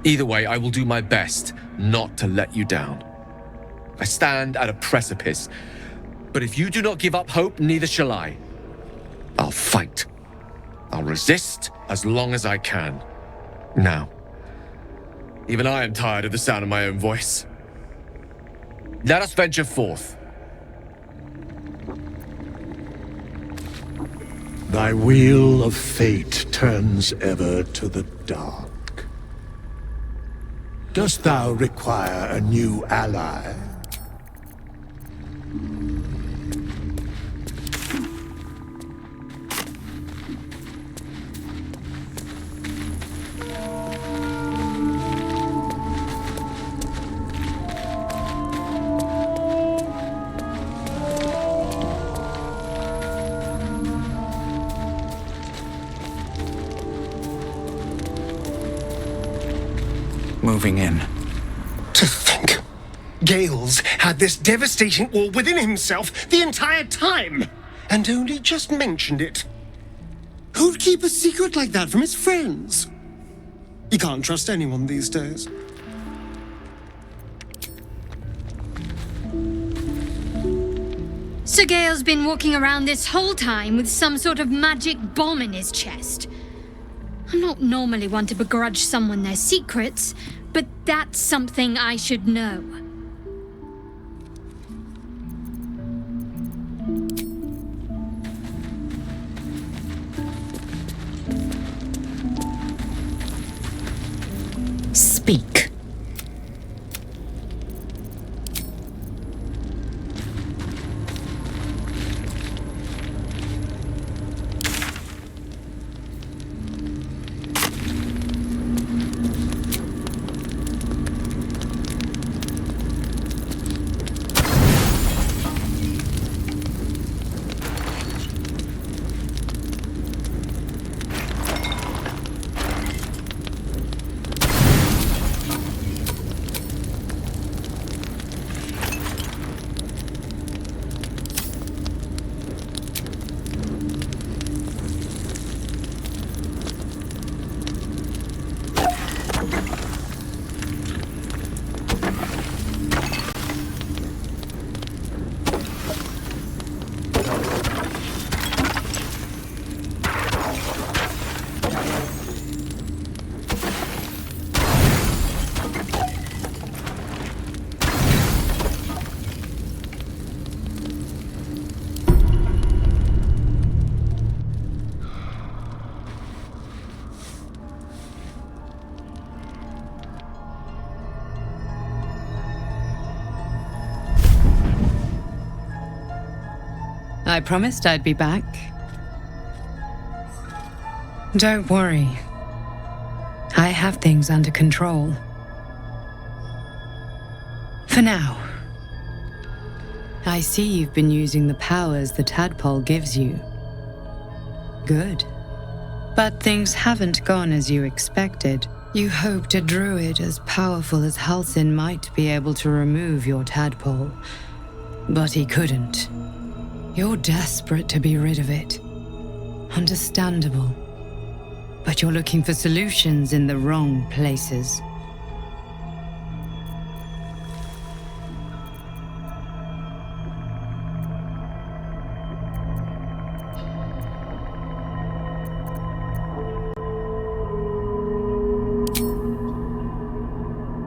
Either way, I will do my best not to let you down. I stand at a precipice, but if you do not give up hope, neither shall I. I'll fight. I'll resist as long as I can. Now, even I am tired of the sound of my own voice. Let us venture forth. Thy wheel of fate turns ever to the dark. Dost thou require a new ally? Moving in. To think, Gales had this devastating orb within himself the entire time, and only just mentioned it. Who'd keep a secret like that from his friends? You can't trust anyone these days. Sir Gale's been walking around this whole time with some sort of magic bomb in his chest. I'm not normally one to begrudge someone their secrets, but that's something I should know. Speak. I promised I'd be back. Don't worry. I have things under control. For now. I see you've been using the powers the tadpole gives you. Good. But things haven't gone as you expected. You hoped a druid as powerful as Halsin might be able to remove your tadpole. But he couldn't. You're desperate to be rid of it. Understandable. But you're looking for solutions in the wrong places.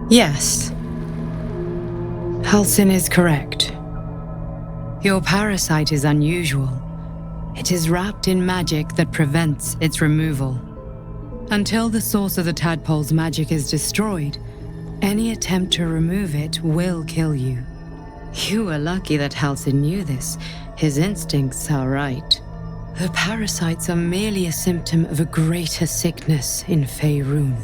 Yes. Halsin is correct. Your parasite is unusual. It is wrapped in magic that prevents its removal. Until the source of the tadpole's magic is destroyed, any attempt to remove it will kill you. You were lucky that Halsin knew this. His instincts are right. The parasites are merely a symptom of a greater sickness in Faerun.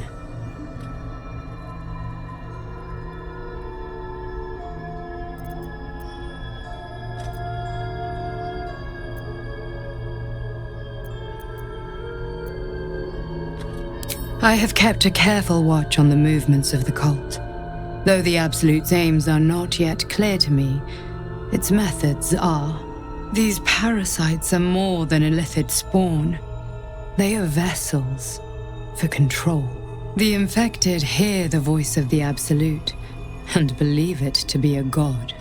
I have kept a careful watch on the movements of the cult. Though the Absolute's aims are not yet clear to me, its methods are. These parasites are more than illithid spawn. They are vessels for control. The infected hear the voice of the Absolute and believe it to be a god.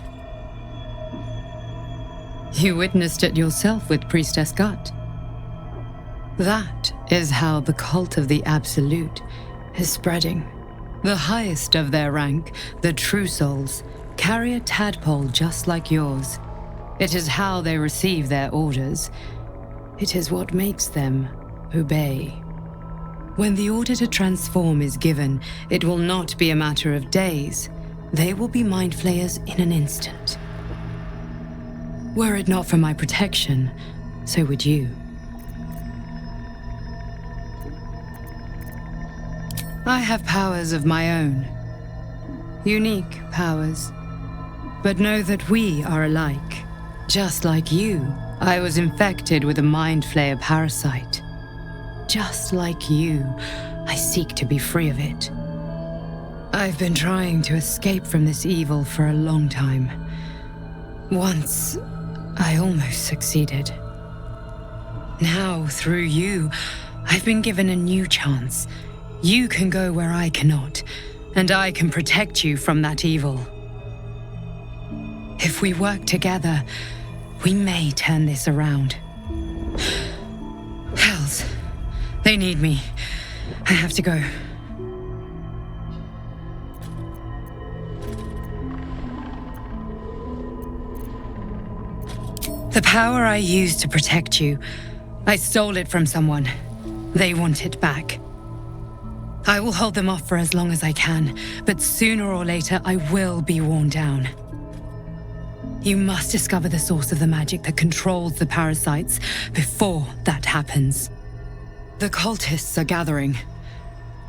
You witnessed it yourself with Priestess Gut. That is how the cult of the Absolute is spreading. The highest of their rank, the True Souls, carry a tadpole just like yours. It is how they receive their orders. It is what makes them obey. When the order to transform is given, it will not be a matter of days. They will be mind flayers in an instant. Were it not for my protection, so would you. I have powers of my own. Unique powers. But know that we are alike. Just like you, I was infected with a Mind Flayer parasite. Just like you, I seek to be free of it. I've been trying to escape from this evil for a long time. Once, I almost succeeded. Now, through you, I've been given a new chance. You can go where I cannot, and I can protect you from that evil. If we work together, we may turn this around. Hells, they need me. I have to go. The power I used to protect you, I stole it from someone. They want it back. I will hold them off for as long as I can, but sooner or later I will be worn down. You must discover the source of the magic that controls the parasites before that happens. The cultists are gathering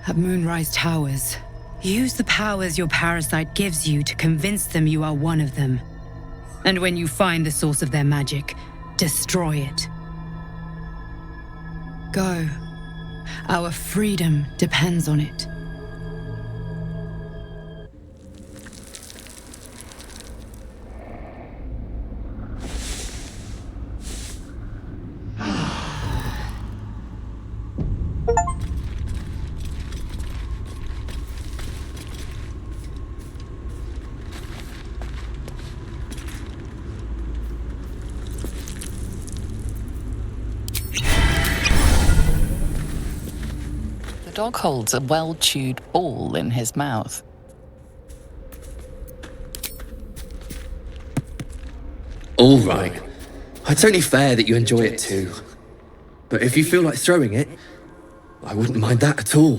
at Moonrise Towers. Use the powers your parasite gives you to convince them you are one of them. And when you find the source of their magic, destroy it. Go. Our freedom depends on it. The dog holds a well-chewed ball in his mouth. All right. It's only fair that you enjoy it too. But if you feel like throwing it, I wouldn't mind that at all.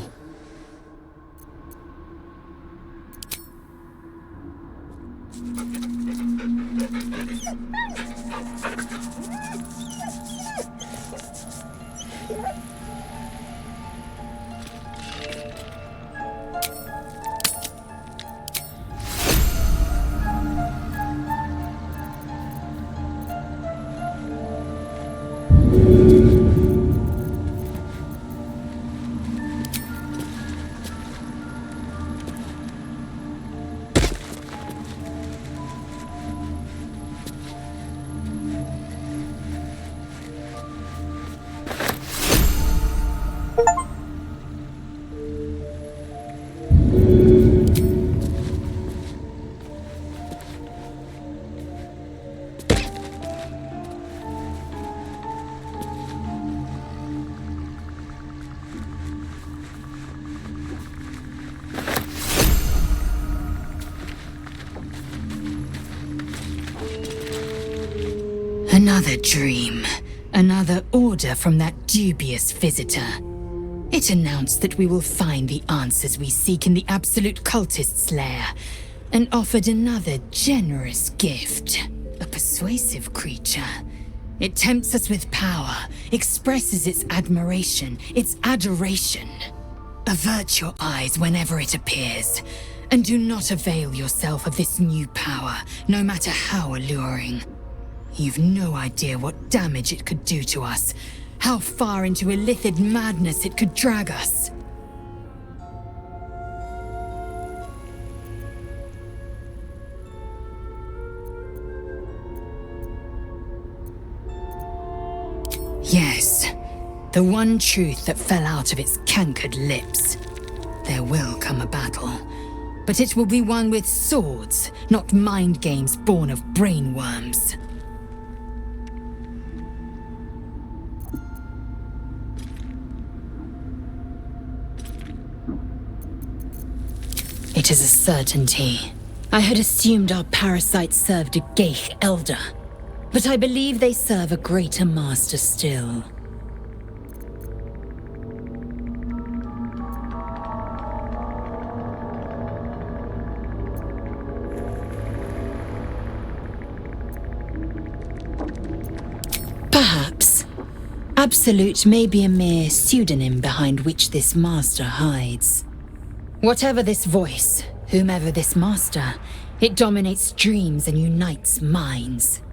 Another dream. Another order from that dubious visitor. It announced that we will find the answers we seek in the Absolute Cultist's lair, and offered another generous gift. A persuasive creature. It tempts us with power, expresses its admiration, its adoration. Avert your eyes whenever it appears, and do not avail yourself of this new power, no matter how alluring. You've no idea what damage it could do to us, how far into illithid madness it could drag us. Yes, the one truth that fell out of its cankered lips. There will come a battle, but it will be won with swords, not mind games born of brainworms. It is a certainty. I had assumed our parasites served a Geich elder, but I believe they serve a greater master still. Perhaps. Absolute may be a mere pseudonym behind which this master hides. Whatever this voice, whomever this master, it dominates dreams and unites minds.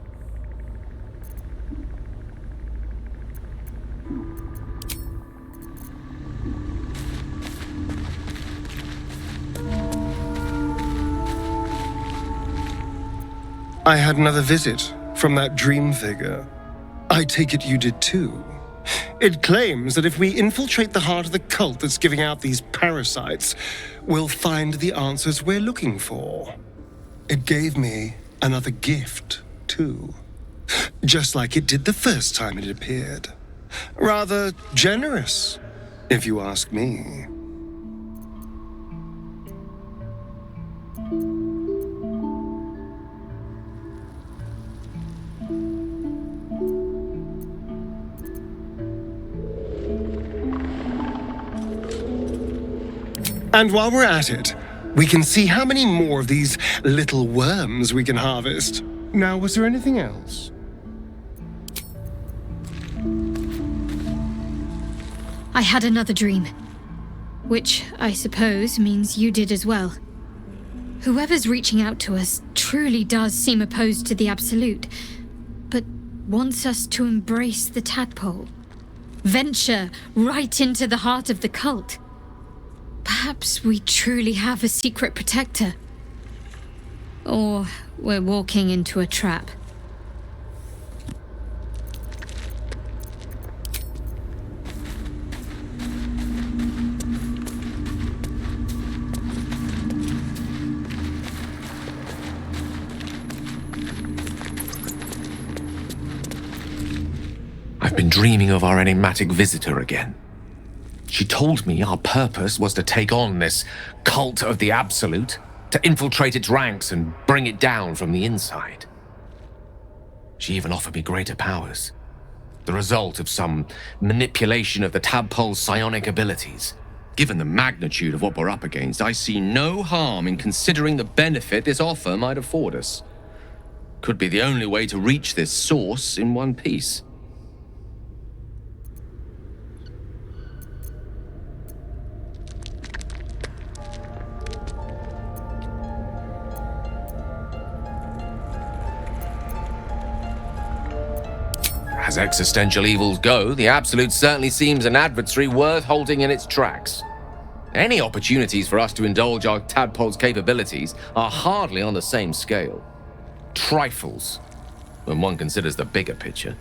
I had another visit from that dream figure. I take it you did too. It claims that if we infiltrate the heart of the cult that's giving out these parasites, we'll find the answers we're looking for. It gave me another gift, too. Just like it did the first time it appeared. Rather generous, if you ask me. And while we're at it, we can see how many more of these little worms we can harvest. Now, was there anything else? I had another dream. Which, I suppose, means you did as well. Whoever's reaching out to us truly does seem opposed to the Absolute, but wants us to embrace the tadpole. Venture right into the heart of the cult. Perhaps we truly have a secret protector. Or we're walking into a trap. I've been dreaming of our enigmatic visitor again. She told me our purpose was to take on this cult of the Absolute, to infiltrate its ranks and bring it down from the inside. She even offered me greater powers, the result of some manipulation of the tadpole's psionic abilities. Given the magnitude of what we're up against, I see no harm in considering the benefit this offer might afford us. Could be the only way to reach this source in one piece. As existential evils go, the Absolute certainly seems an adversary worth holding in its tracks. Any opportunities for us to indulge our tadpole's capabilities are hardly on the same scale. Trifles, when one considers the bigger picture.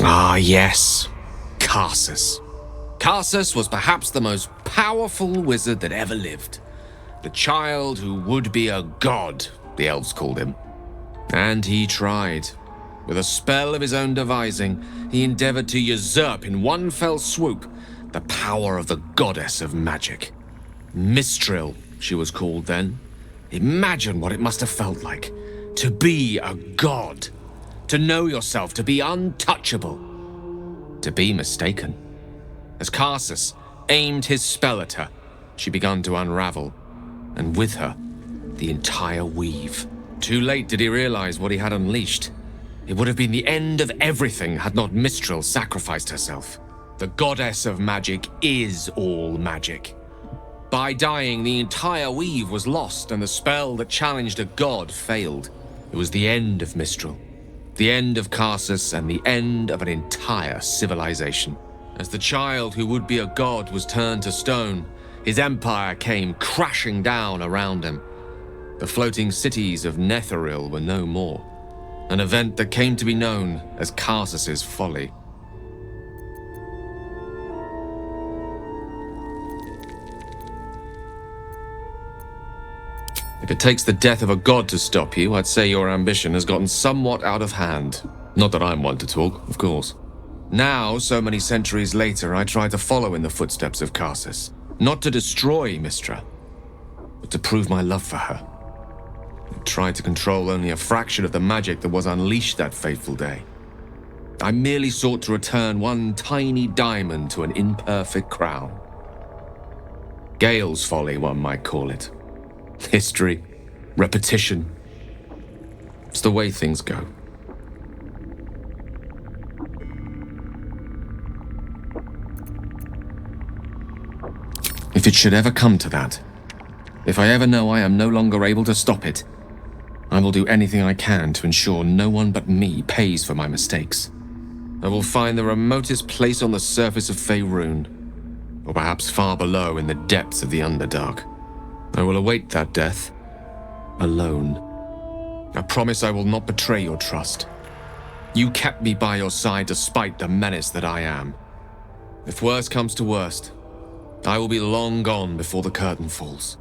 Ah, yes. Karsus. Karsus was perhaps the most powerful wizard that ever lived. The child who would be a god, the elves called him. And he tried. With a spell of his own devising, he endeavored to usurp in one fell swoop the power of the goddess of magic. Mistral, she was called then. Imagine what it must have felt like to be a god, to know yourself, to be untouchable, to be mistaken. As Karsus aimed his spell at her, she began to unravel, and with her, the entire weave. Too late did he realize what he had unleashed. It would have been the end of everything had not Mistral sacrificed herself. The goddess of magic is all magic. By dying, the entire weave was lost, and the spell that challenged a god failed. It was the end of Mistral, the end of Karsus, and the end of an entire civilization. As the child who would be a god was turned to stone, his empire came crashing down around him. The floating cities of Netheril were no more, an event that came to be known as Karsus's folly. If it takes the death of a god to stop you, I'd say your ambition has gotten somewhat out of hand. Not that I'm one to talk, of course. Now, so many centuries later, I try to follow in the footsteps of Karsus. Not to destroy Mistra, but to prove my love for her. I tried to control only a fraction of the magic that was unleashed that fateful day. I merely sought to return one tiny diamond to an imperfect crown. Gale's folly, one might call it. History, repetition. It's the way things go. If it should ever come to that, if I ever know I am no longer able to stop it, I will do anything I can to ensure no one but me pays for my mistakes. I will find the remotest place on the surface of Faerun, or perhaps far below in the depths of the Underdark. I will await that death, alone. I promise I will not betray your trust. You kept me by your side despite the menace that I am. If worst comes to worst, I will be long gone before the curtain falls.